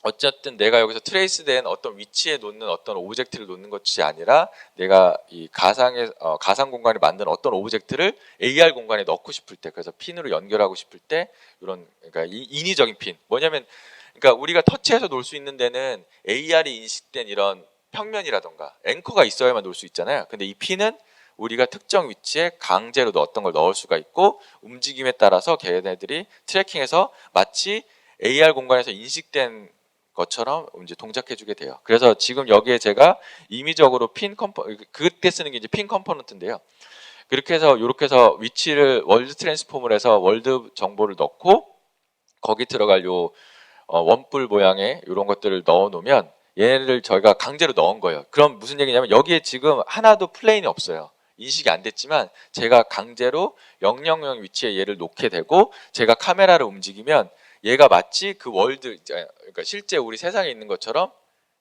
어쨌든 내가 여기서 트레이스된 어떤 위치에 놓는 어떤 오브젝트를 놓는 것이 아니라 내가 이 가상 공간에 만든 어떤 오브젝트를 AR 공간에 넣고 싶을 때, 그래서 핀으로 연결하고 싶을 때 이런, 그러니까 인위적인 핀, 뭐냐면 그러니까 우리가 터치해서 놓을 수 있는 데는 AR이 인식된 이런 평면이라던가 앵커가 있어야만 놓을 수 있잖아요. 근데 이 핀은 우리가 특정 위치에 강제로 어떤 걸 넣을 수가 있고 움직임에 따라서 걔네들이 트래킹해서 마치 AR 공간에서 인식된 것처럼 이제 동작해주게 돼요. 그래서 지금 여기에 제가 임의적으로 그때 쓰는 게 이제 핀 컴포넌트인데요. 그렇게 해서 이렇게 해서 위치를 월드 트랜스폼을 해서 월드 정보를 넣고 거기 들어갈 요 원뿔 모양의 이런 것들을 넣어 놓으면 얘를 저희가 강제로 넣은 거예요. 그럼 무슨 얘기냐면 여기에 지금 하나도 플레인이 없어요. 인식이 안 됐지만 제가 강제로 000 위치에 얘를 놓게 되고 제가 카메라를 움직이면 얘가 마치 그 월드, 그러니까 실제 우리 세상에 있는 것처럼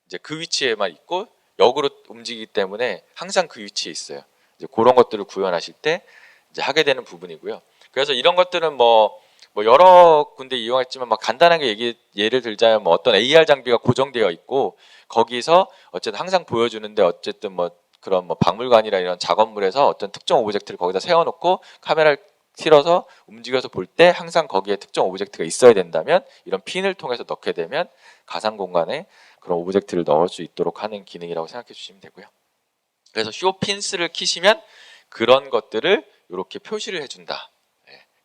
이제 그 위치에만 있고 역으로 움직이기 때문에 항상 그 위치에 있어요. 이제 그런 것들을 구현하실 때 이제 하게 되는 부분이고요. 그래서 이런 것들은 뭐 여러 군데 이용했지만 막 간단하게 예를 들자면 뭐 어떤 AR 장비가 고정되어 있고 거기서 어쨌든 항상 보여주는데 어쨌든 뭐 그런 뭐 박물관이나 이런 작업물에서 어떤 특정 오브젝트를 거기다 세워놓고 카메라를 틀어서 움직여서 볼 때 항상 거기에 특정 오브젝트가 있어야 된다면 이런 핀을 통해서 넣게 되면 가상 공간에 그런 오브젝트를 넣을 수 있도록 하는 기능이라고 생각해 주시면 되고요. 그래서 쇼 핀스를 키시면 그런 것들을 이렇게 표시를 해준다.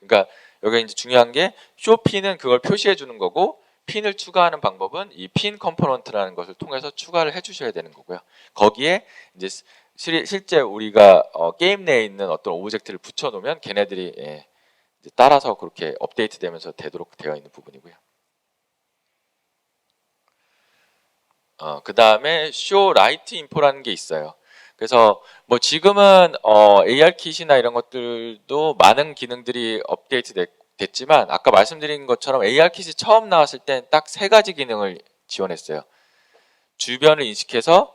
그러니까 여기 이제 중요한 게 쇼 핀은 그걸 표시해 주는 거고 핀을 추가하는 방법은 이 핀 컴포넌트라는 것을 통해서 추가를 해주셔야 되는 거고요. 거기에 이제 실제 우리가 게임 내에 있는 어떤 오브젝트를 붙여놓으면 걔네들이 이제 따라서 그렇게 업데이트되면서 되도록 되어 있는 부분이고요. 그 다음에 쇼 라이트 인포라는 게 있어요. 그래서 뭐 지금은 AR 킷이나 이런 것들도 많은 기능들이 업데이트 됐지만 아까 말씀드린 것처럼 AR 킷이 처음 나왔을 땐 딱 3가지 기능을 지원했어요. 주변을 인식해서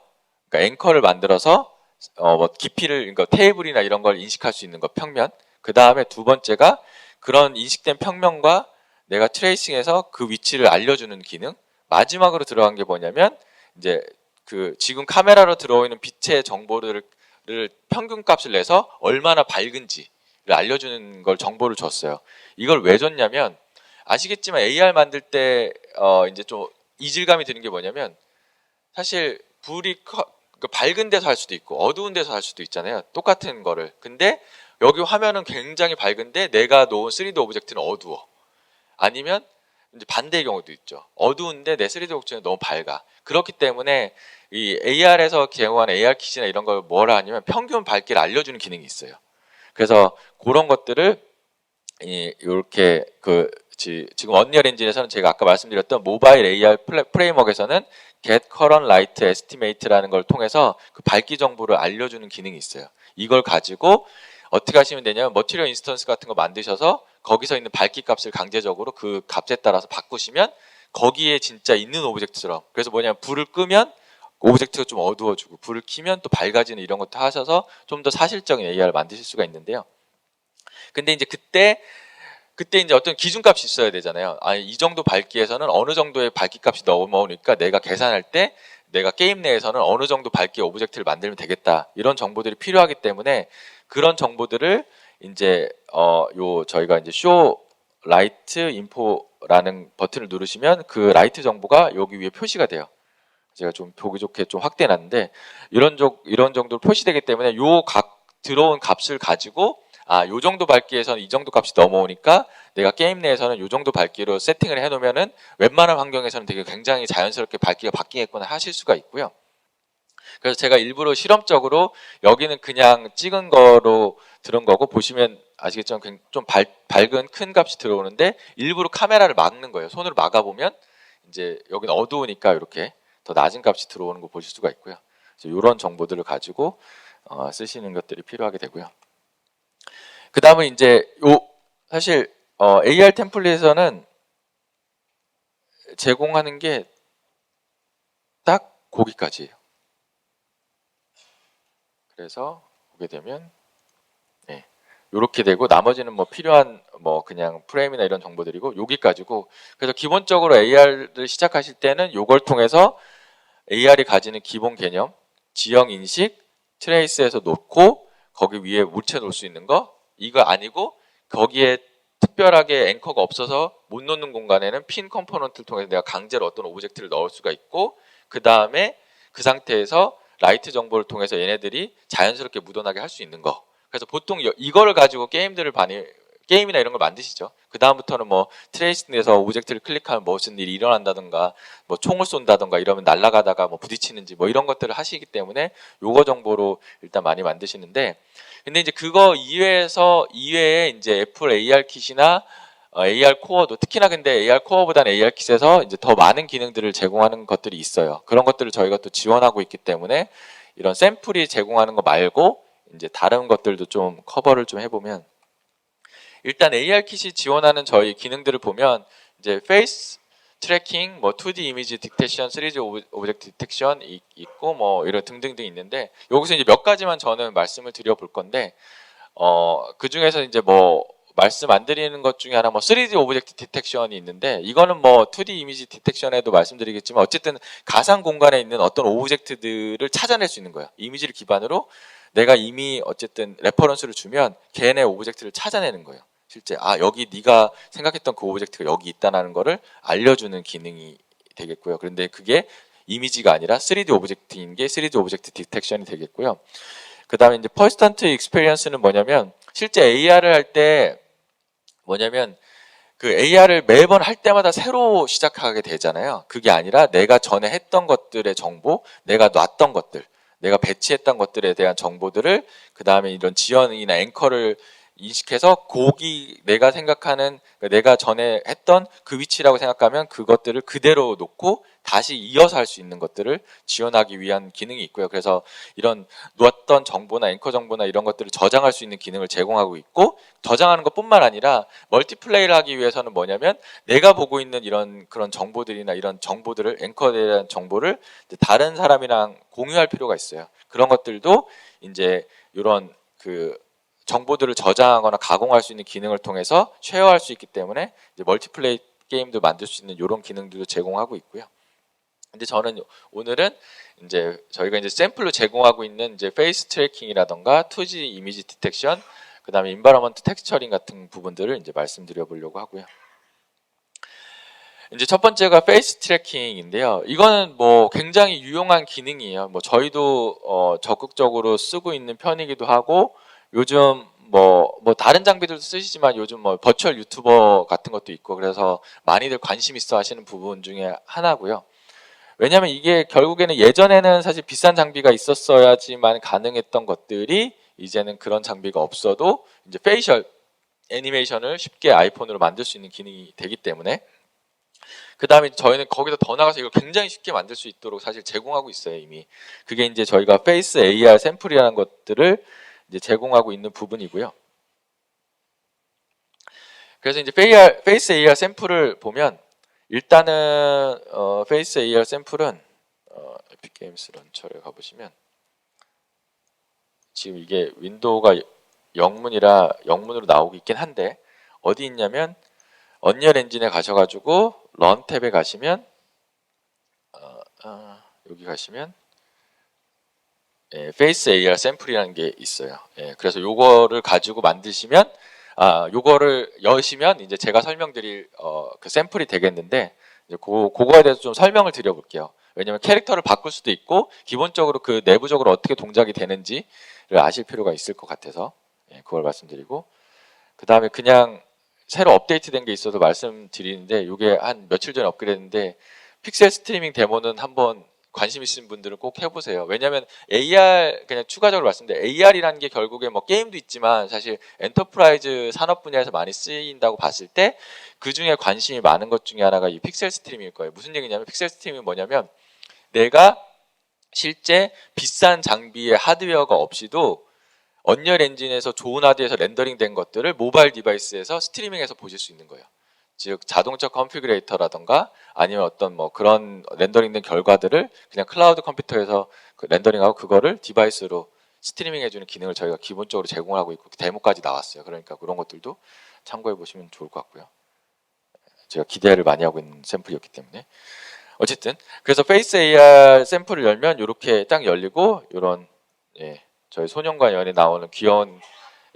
그러니까 앵커를 만들어서 뭐 깊이를, 그러니까 테이블이나 이런 걸 인식할 수 있는 것, 평면. 그 다음에 두 번째가 그런 인식된 평면과 내가 트레이싱해서 그 위치를 알려주는 기능. 마지막으로 들어간 게 뭐냐면 이제 그 지금 카메라로 들어오는 빛의 정보를 평균값을 내서 얼마나 밝은지를 알려주는 걸 정보를 줬어요. 이걸 왜 줬냐면 아시겠지만 AR 만들 때 이제 좀 이질감이 드는 게 뭐냐면 사실 불이 그러니까 밝은 데서 할 수도 있고 어두운 데서 할 수도 있잖아요. 똑같은 거를. 근데 여기 화면은 굉장히 밝은데 내가 놓은 3D 오브젝트는 어두워. 아니면 이제 반대의 경우도 있죠. 어두운데 내 3D 오브젝트는 너무 밝아. 그렇기 때문에 이 AR에서 제공하는 AR 킷이나 이런 걸 뭐라 하냐면 평균 밝기를 알려주는 기능이 있어요. 그래서 그런 것들을 이렇게 지금 언리얼 엔진에서는 제가 아까 말씀드렸던 모바일 AR 프레임워크에서는 Get Current Light Estimate라는 걸 통해서 그 밝기 정보를 알려주는 기능이 있어요. 이걸 가지고 어떻게 하시면 되냐면 머티리얼 인스턴스 같은 거 만드셔서 거기서 있는 밝기 값을 강제적으로 그 값에 따라서 바꾸시면 거기에 진짜 있는 오브젝트처럼, 그래서 뭐냐면 불을 끄면 오브젝트가 좀 어두워지고 불을 켜면 또 밝아지는 이런 것도 하셔서 좀 더 사실적인 AR을 만드실 수가 있는데요. 근데 이제 그때 이제 어떤 기준값이 있어야 되잖아요. 아니, 이 정도 밝기에서는 어느 정도의 밝기값이 넘어오니까 내가 계산할 때 내가 게임 내에서는 어느 정도 밝기의 오브젝트를 만들면 되겠다. 이런 정보들이 필요하기 때문에 그런 정보들을 이제 저희가 이제 쇼 라이트 인포라는 버튼을 누르시면 그 라이트 정보가 여기 위에 표시가 돼요. 제가 좀 보기 좋게 좀 확대해 놨는데 이런 정도로 표시되기 때문에 요 들어온 값을 가지고 요 정도 밝기에서는 이 정도 값이 넘어오니까 내가 게임 내에서는 요 정도 밝기로 세팅을 해놓으면은 웬만한 환경에서는 되게 굉장히 자연스럽게 밝기가 바뀌겠구나 하실 수가 있고요. 그래서 제가 일부러 실험적으로 여기는 그냥 찍은 거로 들은 거고 보시면 아시겠지만 좀 밝은 큰 값이 들어오는데 일부러 카메라를 막는 거예요. 손으로 막아보면 이제 여기는 어두우니까 이렇게 더 낮은 값이 들어오는 거 보실 수가 있고요. 그래서 이런 정보들을 가지고 쓰시는 것들이 필요하게 되고요. 그 다음은 이제 사실 AR 템플릿에서는 제공하는 게 딱 거기까지예요. 그래서 보게 되면 이렇게 되고 나머지는 뭐 필요한 뭐 그냥 프레임이나 이런 정보들이고 여기까지고 그래서 기본적으로 AR을 시작하실 때는 이걸 통해서 AR이 가지는 기본 개념, 지형 인식, 트레이스에서 놓고 거기 위에 묻혀 놓을 수 있는 거 이거 아니고 거기에 특별하게 앵커가 없어서 못 놓는 공간에는 핀 컴포넌트를 통해서 내가 강제로 어떤 오브젝트를 넣을 수가 있고 그 다음에 그 상태에서 라이트 정보를 통해서 얘네들이 자연스럽게 묻어나게 할 수 있는 거. 그래서 보통 이거를 가지고 게임이나 이런 걸 만드시죠. 그 다음부터는 뭐 트레이스에서 오브젝트를 클릭하면 무슨 일이 일어난다든가 뭐 총을 쏜다든가 이러면 날아가다가 뭐 부딪히는지 뭐 이런 것들을 하시기 때문에 요거 정보로 일단 많이 만드시는데 근데 이제 그거 이외에 이제 애플 AR 킷이나 AR 코어도 특히나 근데 AR 코어보다는 AR 킷에서 이제 더 많은 기능들을 제공하는 것들이 있어요. 그런 것들을 저희가 또 지원하고 있기 때문에 이런 샘플이 제공하는 거 말고 이제 다른 것들도 좀 커버를 좀 해보면 일단 AR 킷이 지원하는 저희 기능들을 보면 이제 페이스 트래킹, 뭐 2D 이미지 디텍션, 3D 오브젝트 디텍션 있고 뭐 이런 등등등 있는데 여기서 이제 몇 가지만 저는 말씀을 드려볼 건데 그 중에서 이제 뭐 말씀 안 드리는 것 중에 하나 뭐 3D 오브젝트 디텍션이 있는데 이거는 뭐 2D 이미지 디텍션에도 말씀드리겠지만 어쨌든 가상 공간에 있는 어떤 오브젝트들을 찾아낼 수 있는 거예요. 이미지를 기반으로 내가 이미 어쨌든 레퍼런스를 주면 걔네 오브젝트를 찾아내는 거예요. 실제 여기 네가 생각했던 그 오브젝트가 여기 있다는 거를 알려주는 기능이 되겠고요. 그런데 그게 이미지가 아니라 3D 오브젝트인 게 3D 오브젝트 디텍션이 되겠고요. 그 다음에 이제 퍼스턴트 익스페리언스는 뭐냐면 실제 AR을 할 때 뭐냐면 그 AR을 매번 할 때마다 새로 시작하게 되잖아요. 그게 아니라 내가 전에 했던 것들의 정보, 내가 놨던 것들, 내가 배치했던 것들에 대한 정보들을 그 다음에 이런 지연이나 앵커를 인식해서 거기 내가 생각하는 내가 전에 했던 그 위치라고 생각하면 그것들을 그대로 놓고 다시 이어서 할 수 있는 것들을 지원하기 위한 기능이 있고요. 그래서 이런 놓았던 정보나 앵커 정보나 이런 것들을 저장할 수 있는 기능을 제공하고 있고 저장하는 것뿐만 아니라 멀티플레이를 하기 위해서는 뭐냐면 내가 보고 있는 이런 그런 정보들이나 이런 정보들을 앵커에 대한 정보를 다른 사람이랑 공유할 필요가 있어요. 그런 것들도 이제 이런 그 정보들을 저장하거나 가공할 수 있는 기능을 통해서 쉐어할 수 있기 때문에 이제 멀티플레이 게임도 만들 수 있는 이런 기능들도 제공하고 있고요. 근데 저는 오늘은 이제 저희가 이제 샘플로 제공하고 있는 이제 페이스 트래킹이라던가 2D 이미지 디텍션, 그다음에 인바이러먼트 텍스처링 같은 부분들을 이제 말씀드려 보려고 하고요. 이제 첫 번째가 페이스 트래킹인데요. 이거는 뭐 굉장히 유용한 기능이에요. 뭐 저희도 적극적으로 쓰고 있는 편이기도 하고 요즘 뭐 다른 장비들도 쓰시지만 요즘 뭐 버추얼 유튜버 같은 것도 있고 그래서 많이들 관심 있어 하시는 부분 중에 하나고요. 왜냐하면 이게 결국에는 예전에는 사실 비싼 장비가 있었어야지만 가능했던 것들이 이제는 그런 장비가 없어도 이제 페이셜 애니메이션을 쉽게 아이폰으로 만들 수 있는 기능이 되기 때문에 그 다음에 저희는 거기서 더 나가서 이걸 굉장히 쉽게 만들 수 있도록 사실 제공하고 있어요 이미. 그게 이제 저희가 페이스 AR 샘플이라는 것들을 이제 제공하고 있는 부분이고요. 그래서 이제 페이스 AR 샘플을 보면 일단은 페이스 AR 샘플은 에픽게임스 런처를 가보시면 지금 이게 윈도우가 영문이라 영문으로 나오고 있긴 한데 어디 있냐면 언리얼 엔진에 가셔가지고 런 탭에 가시면 여기 가시면 페이스 AR 샘플이라는 게 있어요. 그래서 요거를 가지고 만드시면 요거를 여시면 이제 제가 설명드릴 그 샘플이 되겠는데 이제 그거에 대해서 좀 설명을 드려볼게요. 왜냐면 캐릭터를 바꿀 수도 있고 기본적으로 그 내부적으로 어떻게 동작이 되는지를 아실 필요가 있을 것 같아서 그걸 말씀드리고 그 다음에 그냥 새로 업데이트된 게 있어서 말씀드리는데 이게 한 며칠 전에 업그레이드인데 픽셀 스트리밍 데모는 한번 관심 있으신 분들은 꼭 해보세요. 왜냐하면 AR 그냥 추가적으로 말씀드려 AR이라는 게 결국에 뭐 게임도 있지만 사실 엔터프라이즈 산업 분야에서 많이 쓰인다고 봤을 때 그 중에 관심이 많은 것 중에 하나가 이 픽셀 스트리밍일 거예요. 무슨 얘기냐면 픽셀 스트리밍이 뭐냐면 내가 실제 비싼 장비의 하드웨어가 없이도 언리얼 엔진에서 좋은 하드에서 렌더링 된 것들을 모바일 디바이스에서 스트리밍해서 보실 수 있는 거예요. 즉 자동차 컨피그레이터라던가 아니면 어떤 뭐 그런 렌더링된 결과들을 그냥 클라우드 컴퓨터에서 그 렌더링하고 그거를 디바이스로 스트리밍 해주는 기능을 저희가 기본적으로 제공을 하고 있고 데모까지 나왔어요. 그러니까 그런 것들도 참고해 보시면 좋을 것 같고요. 제가 기대를 많이 하고 있는 샘플이었기 때문에 어쨌든 그래서 페이스 AR 샘플을 열면 이렇게 딱 열리고 이런 저희 소년과 연애 나오는 귀여운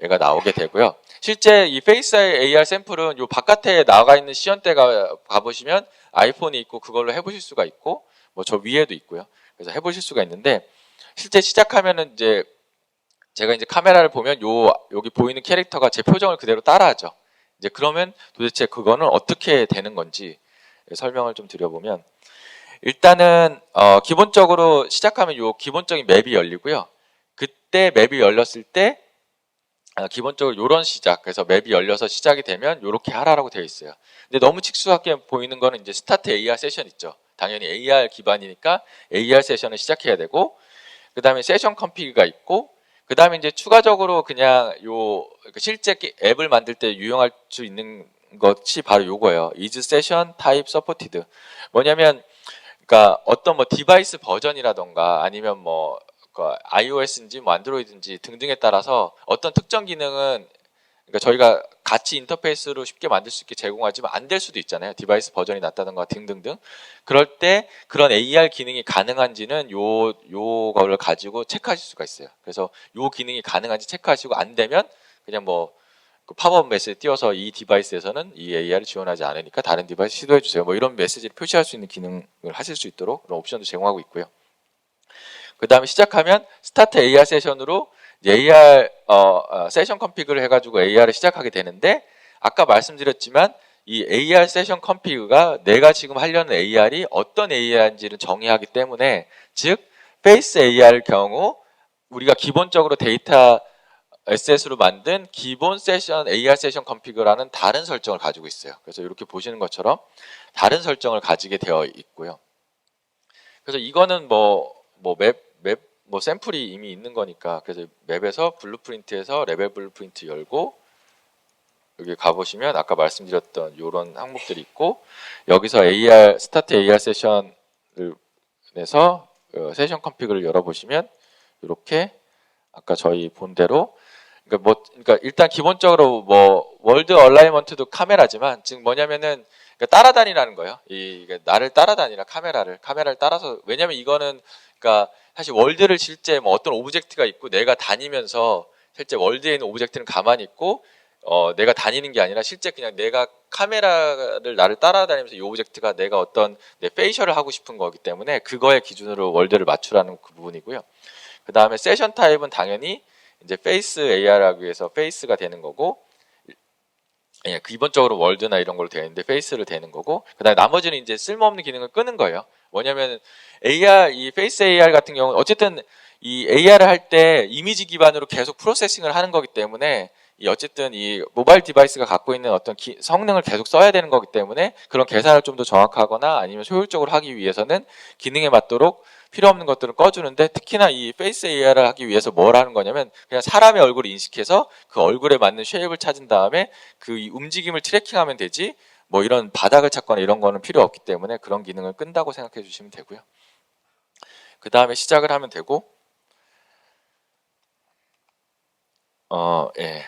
애가 나오게 되고요. 실제 이 페이스 AR 샘플은 요 바깥에 나가 있는 시연대가 가보시면 아이폰이 있고 그걸로 해보실 수가 있고 뭐 저 위에도 있고요. 그래서 해보실 수가 있는데 실제 시작하면은 이제 제가 이제 카메라를 보면 여기 보이는 캐릭터가 제 표정을 그대로 따라하죠. 이제 그러면 도대체 그거는 어떻게 되는 건지 설명을 좀 드려보면 일단은 기본적으로 시작하면 요 기본적인 맵이 열리고요. 그때 맵이 열렸을 때 기본적으로 이런 시작, 그래서 맵이 열려서 시작이 되면 이렇게 하라라고 되어 있어요. 근데 너무 직수하게 보이는 거는 이제 스타트 AR 세션 있죠. 당연히 AR 기반이니까 AR 세션을 시작해야 되고, 그 다음에 세션 컴피그가 있고, 그 다음에 이제 추가적으로 그냥 실제 앱을 만들 때 유용할 수 있는 것이 바로 요거예요. is session type supported. 뭐냐면, 그러니까 어떤 뭐 디바이스 버전이라던가 아니면 뭐 iOS인지 뭐 안드로이드인지 등등에 따라서 어떤 특정 기능은 그러니까 저희가 같이 인터페이스로 쉽게 만들 수 있게 제공하지만 안 될 수도 있잖아요. 디바이스 버전이 낮다든가 등등등. 그럴 때 그런 AR 기능이 가능한지는 요거를 가지고 체크하실 수가 있어요. 그래서 요 기능이 가능한지 체크하시고 안 되면 그냥 뭐 팝업 메시지 띄워서 이 디바이스에서는 이 AR을 지원하지 않으니까 다른 디바이스 시도해 주세요. 뭐 이런 메시지를 표시할 수 있는 기능을 하실 수 있도록 그런 옵션도 제공하고 있고요. 그 다음에 시작하면 스타트 AR 세션으로 AR 세션 컴피그를 해가지고 AR을 시작하게 되는데 아까 말씀드렸지만 이 AR 세션 컴피그가 내가 지금 하려는 AR이 어떤 AR인지를 정의하기 때문에 즉 페이스 AR 경우 우리가 기본적으로 데이터 SS로 만든 기본 세션 AR 세션 컴피그라는 다른 설정을 가지고 있어요. 그래서 이렇게 보시는 것처럼 다른 설정을 가지게 되어 있고요. 그래서 이거는 뭐 샘플이 이미 있는 거니까 그래서 맵에서 블루프린트에서 레벨 블루프린트 열고 여기 가보시면 아까 말씀드렸던 이런 항목들이 있고 여기서 AR 스타트 AR 세션을 내서 세션 컴피그를 열어보시면 이렇게 아까 저희 본 대로 그러니까 일단 기본적으로 뭐 월드 얼라이먼트도 카메라지만 지금 뭐냐면은 그러니까 따라다니라는 거예요. 나를 따라다니라 카메라를 따라서 왜냐면 이거는 그러니까 사실 월드를 실제 뭐 어떤 오브젝트가 있고 내가 다니면서 실제 월드에 있는 오브젝트는 가만히 있고 내가 다니는 게 아니라 실제 그냥 내가 카메라를 나를 따라다니면서 이 오브젝트가 내가 어떤 내 페이셜을 하고 싶은 거기 때문에 그거의 기준으로 월드를 맞추라는 그 부분이고요. 그 다음에 세션 타입은 당연히 이제 페이스 AR 하기 위해서 페이스가 되는 거고 기본적으로 월드나 이런 걸로 되어 있는데 페이스를 되는 거고 그다음에 나머지는 이제 쓸모없는 기능을 끄는 거예요. 뭐냐면 이 페이스 AR 같은 경우는 어쨌든 이 AR을 할 때 이미지 기반으로 계속 프로세싱을 하는 거기 때문에 어쨌든 이 모바일 디바이스가 갖고 있는 어떤 성능을 계속 써야 되는 거기 때문에 그런 계산을 좀 더 정확하거나 아니면 효율적으로 하기 위해서는 기능에 맞도록 필요 없는 것들을 꺼주는데 특히나 이 페이스 AR을 하기 위해서 뭘 하는 거냐면 그냥 사람의 얼굴을 인식해서 그 얼굴에 맞는 쉐입을 찾은 다음에 그 움직임을 트래킹하면 되지 뭐 이런 바닥을 찾거나 이런 거는 필요 없기 때문에 그런 기능을 끈다고 생각해 주시면 되고요. 그 다음에 시작을 하면 되고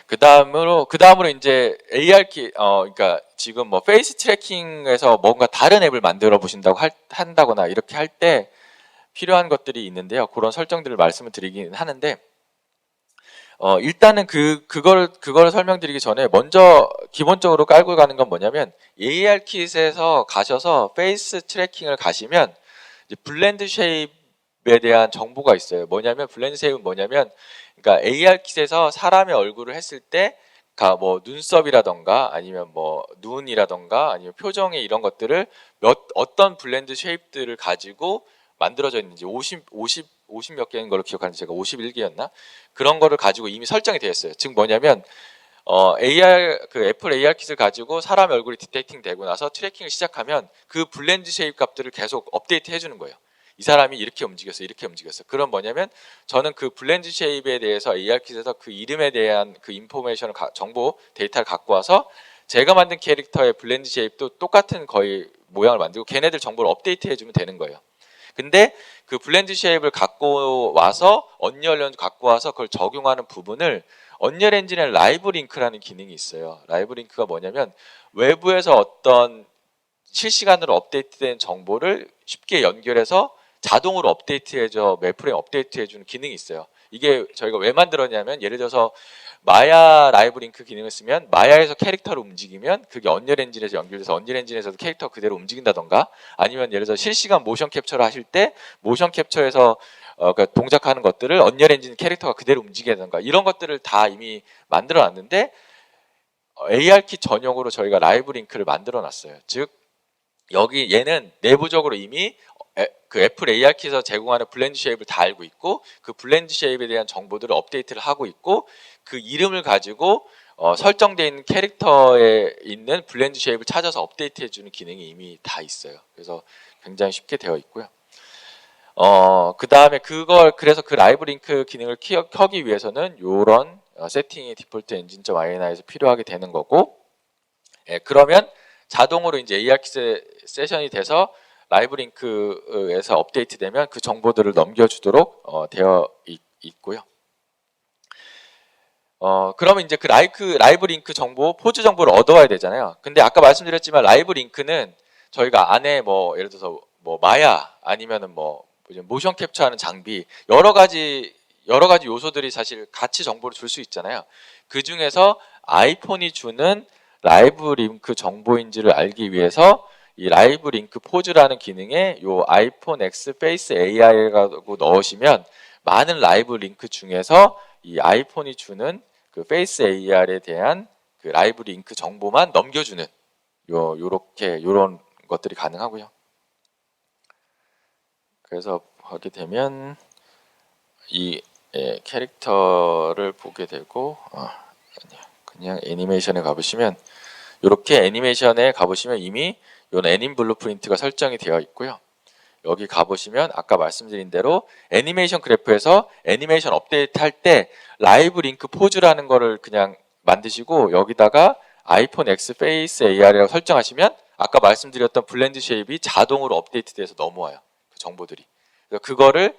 그 다음으로 이제 AR 그러니까 지금 뭐 페이스 트래킹에서 뭔가 다른 앱을 만들어 보신다고 한다거나 이렇게 할 때 필요한 것들이 있는데요. 그런 설정들을 말씀을 드리긴 하는데, 일단은 그걸 설명드리기 전에 먼저 기본적으로 깔고 가는 건 뭐냐면, AR 킷에서 가셔서 페이스 트래킹을 가시면, 이제 블렌드 쉐입에 대한 정보가 있어요. 블렌드 쉐입은 뭐냐면, 그러니까 AR 킷에서 사람의 얼굴을 했을 때, 뭐 눈썹이라던가 아니면 뭐 눈이라던가 아니면 표정의 이런 것들을 어떤 블렌드 쉐입들을 가지고 만들어져 있는지 50 몇 개인 걸로 기억하는데 제가 51개였나? 그런 거를 가지고 이미 설정이 되어 있어요. 즉 뭐냐면 애플 AR 킷을 가지고 사람 얼굴이 디텍팅 되고 나서 트래킹을 시작하면 그 블렌드 쉐입 값들을 계속 업데이트 해주는 거예요. 이 사람이 이렇게 움직였어. 그럼 뭐냐면 저는 그 블렌드 쉐입에 대해서 AR 킷에서 그 이름에 대한 그 인포메이션을 정보 데이터를 갖고 와서 제가 만든 캐릭터의 블렌드 쉐입도 똑같은 거의 모양을 만들고 걔네들 정보를 업데이트 해주면 되는 거예요. 근데 그 블렌드 쉐입을 갖고 와서 언리얼 갖고 와서 그걸 적용하는 부분을 언리얼 엔진에 라이브 링크라는 기능이 있어요. 라이브 링크가 뭐냐면 외부에서 어떤 실시간으로 업데이트된 정보를 쉽게 연결해서 자동으로 업데이트해줘, 맵프레임 업데이트해주는 기능이 있어요. 이게 저희가 왜 만들었냐면 예를 들어서 마야 라이브 링크 기능을 쓰면 마야에서 캐릭터를 움직이면 그게 언리얼 엔진에서 연결돼서 언리얼 엔진에서도 캐릭터 그대로 움직인다던가, 아니면 예를 들어서 실시간 모션 캡처를 하실 때 모션 캡처에서 그러니까 동작하는 것들을 언리얼 엔진 캐릭터가 그대로 움직이다던가, 이런 것들을 다 이미 만들어 놨는데 AR킷 전용으로 저희가 라이브 링크를 만들어 놨어요. 즉 여기 얘는 내부적으로 이미 그 애플 AR킷에서 제공하는 블렌드 쉐입을 다 알고 있고 그 블렌드 쉐입에 대한 정보들을 업데이트를 하고 있고 그 이름을 가지고 설정되어 있는 캐릭터에 있는 블렌드 쉐입을 찾아서 업데이트 해주는 기능이 이미 다 있어요. 그래서 굉장히 쉽게 되어 있고요. 그 다음에 그래서 그 라이브 링크 기능을 켜기 위해서는 이런 세팅이 디폴트 엔진.in이에서 필요하게 되는 거고, 그러면 자동으로 이제 AR킷 세션이 돼서 라이브 링크에서 업데이트되면 그 정보들을 넘겨주도록 되어 있고요. 그러면 이제 그 라이브 링크 정보, 포즈 정보를 얻어와야 되잖아요. 근데 아까 말씀드렸지만 라이브 링크는 저희가 안에 뭐 예를 들어서 뭐 마야 아니면은 뭐 모션 캡처하는 장비 여러 가지 요소들이 사실 같이 정보를 줄 수 있잖아요. 그 중에서 아이폰이 주는 라이브 링크 정보인지를 알기 위해서 이 라이브 링크 포즈라는 기능에 요 아이폰 X 페이스 AI라고 넣으시면 많은 라이브 링크 중에서 이 아이폰이 주는 그 페이스 AR에 대한 그 라이브 링크 정보만 넘겨주는 요런 것들이 가능하고요. 그래서 하게 되면 이 캐릭터를 보게 되고 그냥 애니메이션에 가보시면 이렇게 애니메이션에 가보시면 이미 요 애님 블루프린트가 설정이 되어 있고요. 여기 가보시면 아까 말씀드린 대로 애니메이션 그래프에서 애니메이션 업데이트 할 때 라이브 링크 포즈라는 거를 그냥 만드시고 여기다가 아이폰 X 페이스 AR이라고 설정하시면 아까 말씀드렸던 블렌드 쉐입이 자동으로 업데이트 돼서 넘어와요. 그 정보들이. 그래서 그거를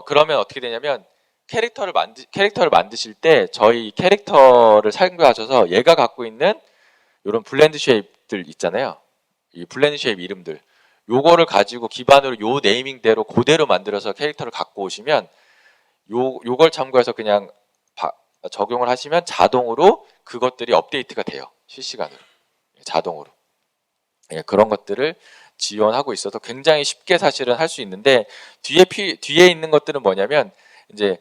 그러면 어떻게 되냐면 캐릭터를 만드실 때 저희 캐릭터를 참고하셔서 얘가 갖고 있는 이런 블렌드 쉐입들 있잖아요. 이 블렌드 쉐입 이름들 요거를 가지고 기반으로 요 네이밍대로 그대로 만들어서 캐릭터를 갖고 오시면 요걸 참고해서 그냥 적용을 하시면 자동으로 그것들이 업데이트가 돼요. 실시간으로. 자동으로. 그런 것들을 지원하고 있어서 굉장히 쉽게 사실은 할 수 있는데 뒤에 있는 것들은 뭐냐면 이제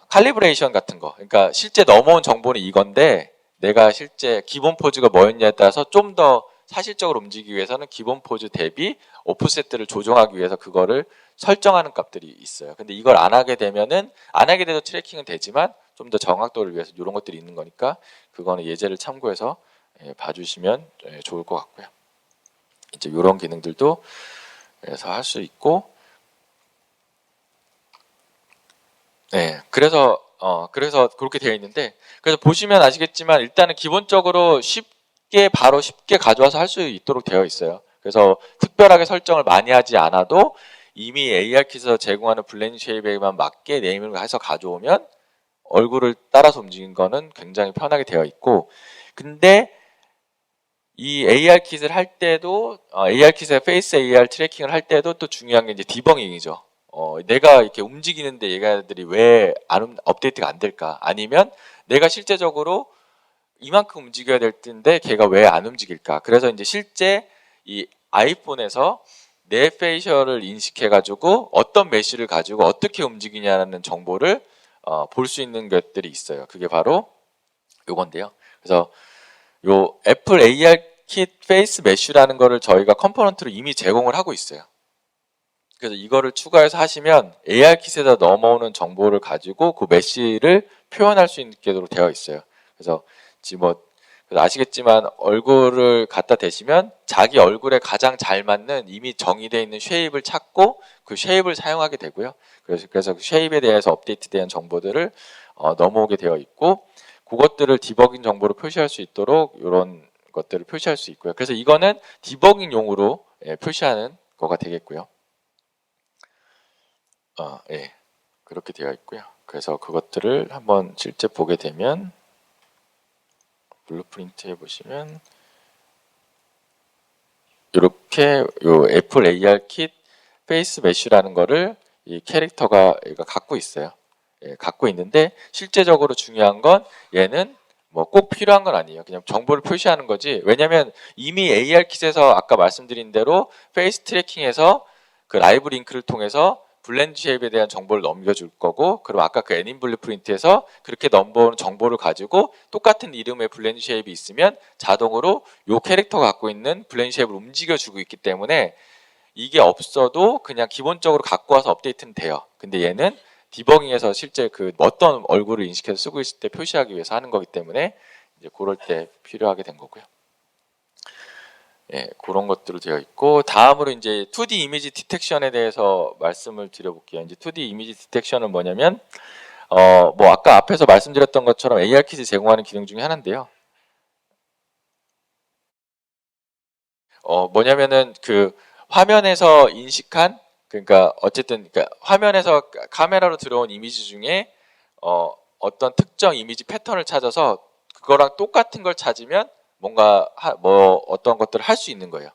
칼리브레이션 같은 거. 그러니까 실제 넘어온 정보는 이건데 내가 실제 기본 포즈가 뭐였냐에 따라서 좀 더 사실적으로 움직이기 위해서는 기본 포즈 대비 오프셋들을 조정하기 위해서 그거를 설정하는 값들이 있어요. 근데 이걸 안 하게 돼도 트래킹은 되지만 좀 더 정확도를 위해서 이런 것들이 있는 거니까 그거는 예제를 참고해서 봐주시면 좋을 것 같고요. 이제 이런 기능들도 그래서 할 수 있고, 그래서 그렇게 되어 있는데, 그래서 보시면 아시겠지만 일단은 기본적으로 바로 쉽게 가져와서 할 수 있도록 되어 있어요. 그래서 특별하게 설정을 많이 하지 않아도 이미 AR킷에서 제공하는 블렌드 쉐입에만 맞게 네이밍을 해서 가져오면 얼굴을 따라서 움직이는 거는 굉장히 편하게 되어 있고, 근데 이 AR킷을 할 때도 AR킷의 페이스 AR 트래킹을 할 때도 또 중요한 게 이제 디버깅이죠. 내가 이렇게 움직이는데 얘가들이 왜 업데이트가 안 될까? 아니면 내가 실제적으로 이만큼 움직여야 될 텐데 걔가 왜 안 움직일까? 그래서 이제 실제 이 아이폰에서 내 페이셜을 인식해가지고 어떤 메쉬를 가지고 어떻게 움직이냐는 정보를 볼 수 있는 것들이 있어요. 그게 바로 요건데요. 그래서 요 애플 AR킷 페이스 메쉬라는 거를 저희가 컴포넌트로 이미 제공을 하고 있어요. 그래서 이거를 추가해서 하시면 AR킷에서 넘어오는 정보를 가지고 그 메쉬를 표현할 수 있도록 되어 있어요. 그래서 지금 아시겠지만 얼굴을 갖다 대시면 자기 얼굴에 가장 잘 맞는 이미 정의되어 있는 쉐입을 찾고 그 쉐입을 사용하게 되고요. 그래서 그 쉐입에 대해서 업데이트된 정보들을 넘어오게 되어 있고, 그것들을 디버깅 정보로 표시할 수 있도록 이런 것들을 표시할 수 있고요. 그래서 이거는 디버깅용으로 표시하는 거가 되겠고요. 예, 그렇게 되어 있고요. 그래서 그것들을 한번 실제 보게 되면 블루프린트에 보시면 이렇게 요 애플 ARKit 페이스 메쉬라는 거를 이 캐릭터가 얘가 갖고 있어요. 예, 갖고 있는데 실제적으로 중요한 건 얘는 뭐 꼭 필요한 건 아니에요. 그냥 정보를 표시하는 거지. 왜냐면 이미 ARKit에서 아까 말씀드린 대로 페이스 트래킹에서 그 라이브 링크를 통해서 블렌드 쉐입에 대한 정보를 넘겨줄 거고, 그럼 아까 그 애닌 블루프린트에서 그렇게 넘버온 정보를 가지고 똑같은 이름의 블렌드 쉐입이 있으면 자동으로 요 캐릭터가 갖고 있는 블렌드 쉐입을 움직여주고 있기 때문에 이게 없어도 그냥 기본적으로 갖고 와서 업데이트는 돼요. 근데 얘는 디버깅에서 실제 그 어떤 얼굴을 인식해서 쓰고 있을 때 표시하기 위해서 하는 거기 때문에 이제 그럴 때 필요하게 된 거고요. 예, 그런 것들로 되어 있고, 다음으로 이제 2D 이미지 디텍션에 대해서 말씀을 드려볼게요. 이제 2D 이미지 디텍션은 뭐냐면, 뭐 아까 앞에서 말씀드렸던 것처럼 ARKit이 제공하는 기능 중에 하나인데요. 뭐냐면은 그 화면에서 인식한, 그러니까 어쨌든 그러니까 화면에서 카메라로 들어온 이미지 중에 어떤 특정 이미지 패턴을 찾아서 그거랑 똑같은 걸 찾으면 뭔가 뭐 어떤 것들을 할 수 있는 거예요.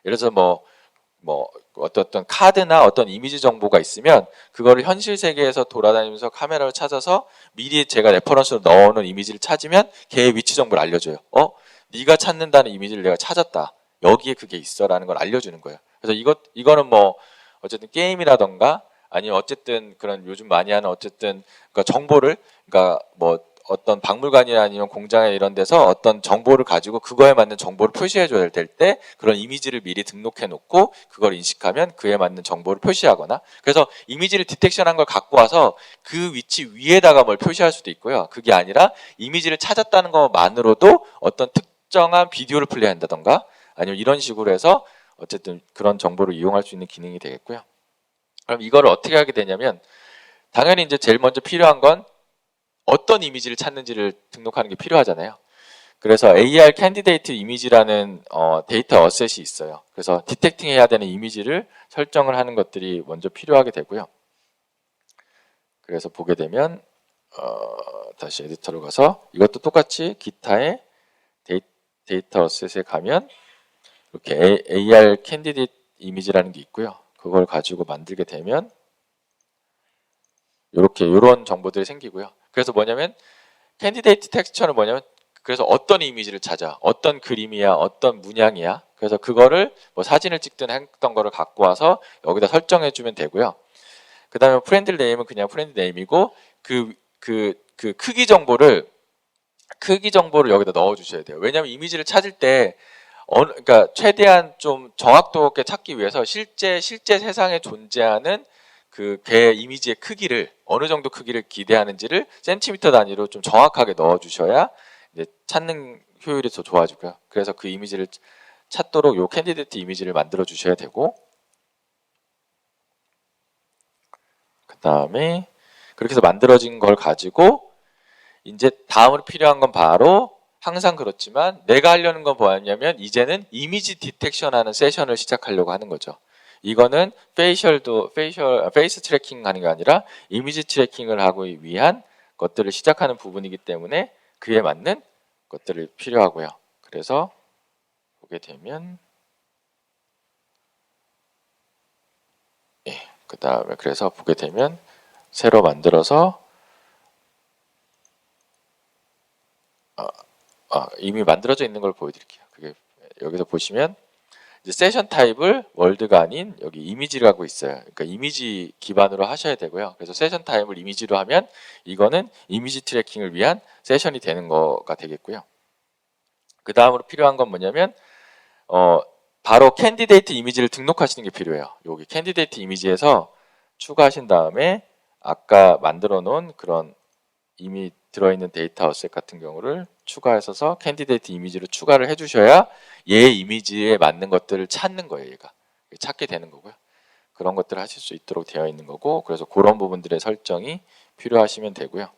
예를 들어서 뭐 어떤 카드나 어떤 이미지 정보가 있으면 그거를 현실 세계에서 돌아다니면서 카메라를 찾아서 미리 제가 레퍼런스로 넣어놓은 이미지를 찾으면 걔의 위치 정보를 알려줘요. 네가 찾는다는 이미지를 내가 찾았다. 여기에 그게 있어라는 걸 알려주는 거예요. 그래서 이거는 뭐 어쨌든 게임이라던가 아니면 어쨌든 그런 요즘 많이 하는 어쨌든 그러니까 정보를, 그러니까 뭐 어떤 박물관이나 아니면 공장에 이런 데서 어떤 정보를 가지고 그거에 맞는 정보를 표시해 줘야 될 때 그런 이미지를 미리 등록해 놓고 그걸 인식하면 그에 맞는 정보를 표시하거나, 그래서 이미지를 디텍션한 걸 갖고 와서 그 위치 위에다가 뭘 표시할 수도 있고요. 그게 아니라 이미지를 찾았다는 것만으로도 어떤 특정한 비디오를 플레이한다던가 아니면 이런 식으로 해서 어쨌든 그런 정보를 이용할 수 있는 기능이 되겠고요. 그럼 이거를 어떻게 하게 되냐면, 당연히 이제 제일 먼저 필요한 건 어떤 이미지를 찾는지를 등록하는 게 필요하잖아요. 그래서 AR 캔디데이트 이미지라는 데이터 어셋이 있어요. 그래서 디텍팅 해야 되는 이미지를 설정을 하는 것들이 먼저 필요하게 되고요. 그래서 보게 되면 다시 에디터로 가서 이것도 똑같이 기타의 데이터 어셋에 가면 이렇게 AR 캔디데이트 이미지라는 게 있고요. 그걸 가지고 만들게 되면 이런 정보들이 생기고요. 그래서 뭐냐면 캔디데이트 텍스처는 뭐냐면, 그래서 어떤 이미지를 찾아, 어떤 그림이야, 어떤 문양이야. 그래서 그거를 뭐 사진을 찍든 했던 거를 갖고 와서 여기다 설정해 주면 되고요. 그 다음에 프렌드 네임은 그냥 프렌드 네임이고 그 크기 정보를 여기다 넣어 주셔야 돼요. 왜냐하면 이미지를 찾을 때 그러니까 최대한 좀 정확도 있게 찾기 위해서 실제 세상에 존재하는 개 이미지의 크기를 어느 정도 크기를 기대하는지를 센티미터 단위로 좀 정확하게 넣어 주셔야 이제 찾는 효율이 더 좋아지고요. 그래서 그 이미지를 찾도록 요 캔디데이트 이미지를 만들어 주셔야 되고, 그 다음에 그렇게 해서 만들어진 걸 가지고 이제 다음으로 필요한 건 바로, 항상 그렇지만 내가 하려는 건 뭐냐면 이제는 이미지 디텍션 하는 세션을 시작하려고 하는 거죠. 이거는 페이스 트래킹 하는 게 아니라 이미지 트래킹을 하기 위한 것들을 시작하는 부분이기 때문에 그에 맞는 것들이 필요하고요. 그래서 보게 되면 그 다음에 그래서 보게 되면 새로 만들어서 이미 만들어져 있는 걸 보여드릴게요. 그게 여기서 보시면 이제 세션 타입을 월드가 아닌 여기 이미지를 하고 있어요. 그러니까 이미지 기반으로 하셔야 되고요. 그래서 세션 타입을 이미지로 하면 이거는 이미지 트래킹을 위한 세션이 되는 거가 되겠고요. 그 다음으로 필요한 건 뭐냐면 바로 캔디데이트 이미지를 등록하시는 게 필요해요. 여기 캔디데이트 이미지에서 추가하신 다음에 아까 만들어 놓은 그런 이미 들어있는 데이터 어셋 같은 경우를 추가해서 캔디데이트 이미지로 추가를 해주셔야 얘 이미지에 맞는 것들을 찾는 거예요. 얘가 찾게 되는 거고요. 그런 것들을 하실 수 있도록 되어 있는 거고, 그래서 그런 부분들의 설정이 필요하시면 되고요.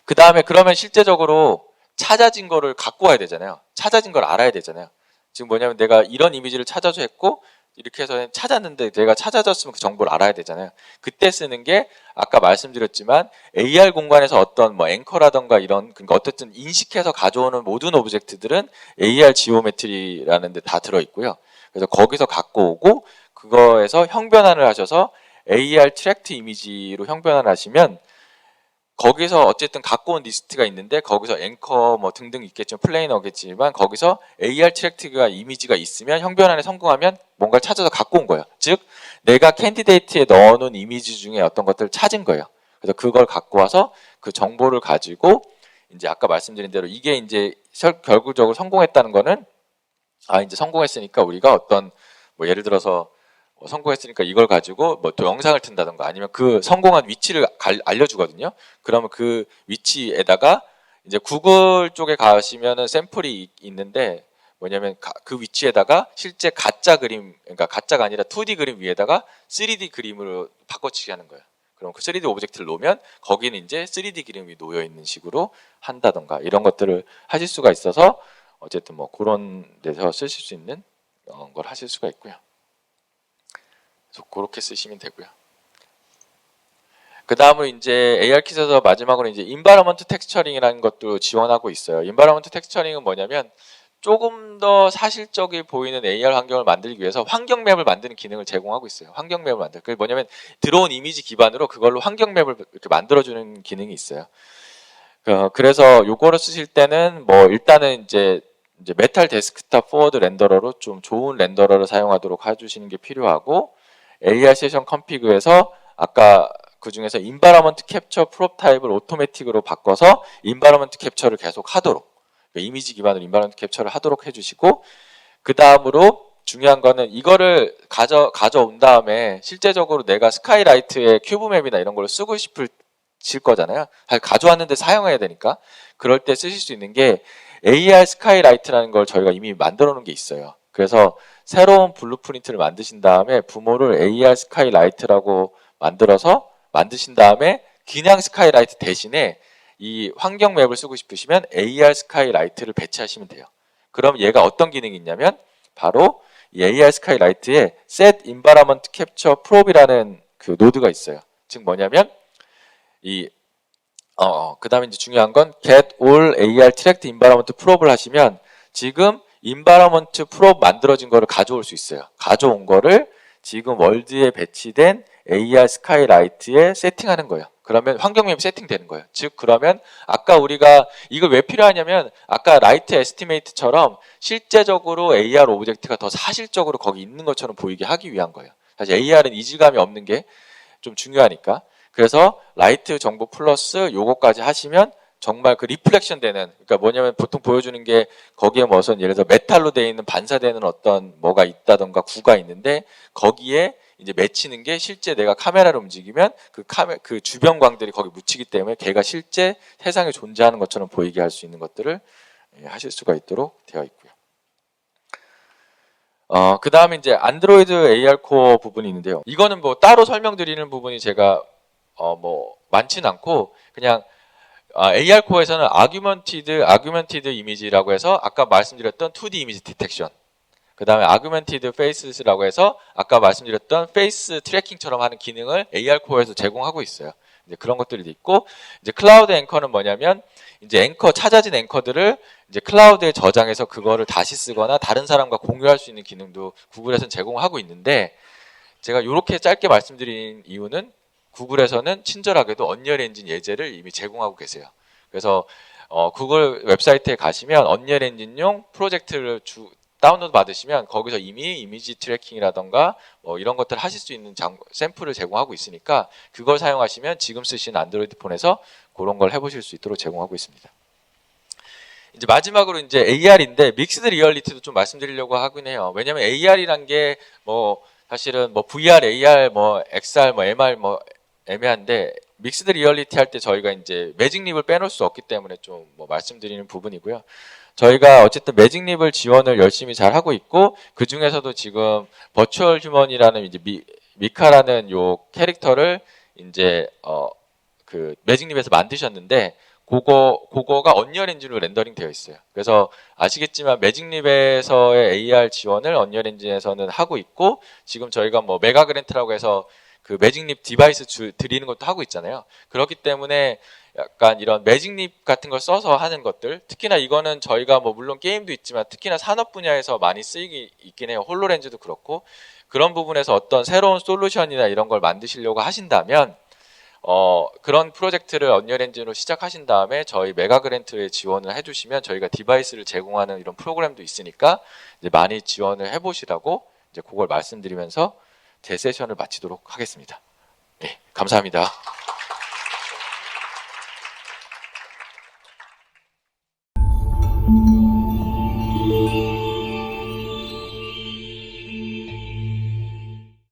그 다음에 그러면 실제적으로 찾아진 거를 갖고 와야 되잖아요. 찾아진 걸 알아야 되잖아요. 지금 뭐냐면 내가 이런 이미지를 찾아서 했고 이렇게 해서 찾았는데 내가 찾아졌으면 그 정보를 알아야 되잖아요. 그때 쓰는 게 아까 말씀드렸지만 AR 공간에서 어떤 뭐 앵커라던가 이런 그러니까 어쨌든 인식해서 가져오는 모든 오브젝트들은 AR 지오메트리라는 데 다 들어있고요. 그래서 거기서 갖고 오고 그거에서 형변환을 하셔서 AR 트랙트 이미지로 형변환을 하시면 거기서 어쨌든 갖고 온 리스트가 있는데 거기서 앵커 뭐 등등 있겠죠. 플레이너겠지만 거기서 AR 트랙트가 이미지가 있으면 형변환에 성공하면 뭔가를 찾아서 갖고 온 거예요. 즉 내가 캔디데이트에 넣어놓은 이미지 중에 어떤 것들을 찾은 거예요. 그래서 그걸 갖고 와서 그 정보를 가지고 이제 아까 말씀드린 대로 이게 이제 결국적으로 성공했다는 거는 이제 성공했으니까 우리가 어떤 뭐 예를 들어서 성공했으니까 이걸 가지고 뭐 또 영상을 튼다던가 아니면 그 성공한 위치를 알려주거든요. 그러면 그 위치에다가 이제 구글 쪽에 가시면은 샘플이 있는데 뭐냐면 그 위치에다가 실제 가짜 그림, 그러니까 가짜가 아니라 2D 그림 위에다가 3D 그림으로 바꿔치기 하는 거예요. 그럼 그 3D 오브젝트를 놓으면 거기는 이제 3D 그림이 놓여 있는 식으로 한다던가 이런 것들을 하실 수가 있어서 어쨌든 뭐 그런 데서 쓰실 수 있는 걸 하실 수가 있고요. 그렇게 쓰시면 되고요. 그 다음으로 이제 AR킷에서 마지막으로 이제 인바이러먼트 텍스처링이라는 것도 지원하고 있어요. 인바이러먼트 텍스처링은 뭐냐면 조금 더 사실적이 보이는 AR 환경을 만들기 위해서 환경 맵을 만드는 기능을 제공하고 있어요. 환경 맵을 만들. 그게 뭐냐면 들어온 이미지 기반으로 그걸로 환경 맵을 이렇게 만들어주는 기능이 있어요. 그래서 요거를 쓰실 때는 뭐 일단은 이제 메탈 데스크탑 포워드 렌더러로 좀 좋은 렌더러를 사용하도록 해주시는 게 필요하고 AR 세션 컴피그에서 아까 그 중에서 인바이러먼트 캡처 프롭 타입을 오토매틱으로 바꿔서 인바이러먼트 캡처를 계속 하도록 그러니까 이미지 기반으로 인바이러먼트 capture를 하도록 해주시고 그 다음으로 중요한 거는 이거를 가져온 다음에 실제적으로 내가 스카이라이트의 큐브맵이나 이런 걸 쓰고 싶을 거잖아요. 가져왔는데 사용해야 되니까 그럴 때 쓰실 수 있는 게 AR 스카이라이트라는 걸 저희가 이미 만들어 놓은 게 있어요. 그래서 새로운 블루프린트를 만드신 다음에 부모를 AR 스카이라이트라고 만들어서 만드신 다음에 그냥 스카이라이트 대신에 이 환경 맵을 쓰고 싶으시면 AR 스카이라이트를 배치하시면 돼요. 그럼 얘가 어떤 기능이 있냐면 바로 이 AR 스카이라이트에 Set Environment Capture Probe이라는 그 노드가 있어요. 즉 뭐냐면 그 다음에 이제 중요한 건 Get All AR Tracked Environment Probe를 하시면 지금 Environment Probe 만들어진 거를 가져올 수 있어요. 가져온 거를 지금 월드에 배치된 AR 스카이라이트에 세팅하는 거예요. 그러면 환경맵이 세팅되는 거예요. 즉 그러면 아까 우리가 이걸 왜 필요하냐면 아까 라이트 에스티메이트처럼 실제적으로 AR 오브젝트가 더 사실적으로 거기 있는 것처럼 보이게 하기 위한 거예요. 사실 AR은 이질감이 없는 게 좀 중요하니까. 그래서 라이트 정보 플러스 요거까지 하시면 정말 그 리플렉션 되는 그러니까 뭐냐면 보통 보여주는 게 거기에 무슨 예를 들어 메탈로 되어 있는 반사되는 어떤 뭐가 있다던가 구가 있는데 거기에 이제 맺히는 게 실제 내가 카메라를 움직이면 그 주변 광들이 거기 묻히기 때문에 걔가 실제 세상에 존재하는 것처럼 보이게 할 수 있는 것들을 하실 수가 있도록 되어 있고요. 그 다음에 이제 안드로이드 AR 코어 부분이 있는데요. 이거는 뭐 따로 설명드리는 부분이 제가 뭐 많진 않고 그냥 AR 코어에서는 아규먼티드 이미지라고 해서 아까 말씀드렸던 2D 이미지 디텍션 그 다음에 아규멘티드 페이스라고 해서 아까 말씀드렸던 페이스 트래킹처럼 하는 기능을 AR 코어에서 제공하고 있어요. 이제 그런 것들이 있고 이제 클라우드 앵커는 뭐냐면 이제 찾아진 앵커들을 이제 클라우드에 저장해서 그거를 다시 쓰거나 다른 사람과 공유할 수 있는 기능도 구글에서는 제공하고 있는데 제가 이렇게 짧게 말씀드린 이유는 구글에서는 친절하게도 언리얼 엔진 예제를 이미 제공하고 계세요. 그래서 구글 웹사이트에 가시면 언리얼 엔진용 프로젝트를 다운로드 받으시면 거기서 이미 이미지 트래킹이라던가 뭐 이런 것들을 하실 수 있는 샘플을 제공하고 있으니까 그걸 사용하시면 지금 쓰시는 안드로이드 폰에서 그런 걸 해보실 수 있도록 제공하고 있습니다. 이제 마지막으로 이제 AR인데 믹스드 리얼리티도 좀 말씀드리려고 하긴 해요. 왜냐면 AR이란 게 뭐 사실은 뭐 VR, AR, 뭐 XR, 뭐 MR 뭐 애매한데 믹스드 리얼리티 할 때 저희가 이제 매직립을 빼놓을 수 없기 때문에 좀 뭐 말씀드리는 부분이고요. 저희가 어쨌든 매직립을 지원을 열심히 잘 하고 있고 그 중에서도 지금 버추얼 휴먼이라는 이제 미카라는 요 캐릭터를 이제 그 매직립에서 만드셨는데 그거가 언리얼 엔진으로 렌더링 되어 있어요. 그래서 아시겠지만 매직립에서의 AR 지원을 언리얼 엔진에서는 하고 있고, 지금 저희가 뭐 메가 그랜트라고 해서 그 매직립 디바이스 드리는 것도 하고 있잖아요. 그렇기 때문에 약간 이런 매직립 같은 걸 써서 하는 것들, 특히나 이거는 저희가 뭐 물론 게임도 있지만 특히나 산업 분야에서 많이 쓰이기 있긴 해요. 홀로렌즈도 그렇고. 그런 부분에서 어떤 새로운 솔루션이나 이런 걸 만드시려고 하신다면 그런 프로젝트를 언리얼 엔진으로 시작하신 다음에 저희 메가 그랜트에 지원을 해주시면 저희가 디바이스를 제공하는 이런 프로그램도 있으니까 이제 많이 지원을 해보시라고 이제 그걸 말씀드리면서 제 세션을 마치도록 하겠습니다. 네, 감사합니다.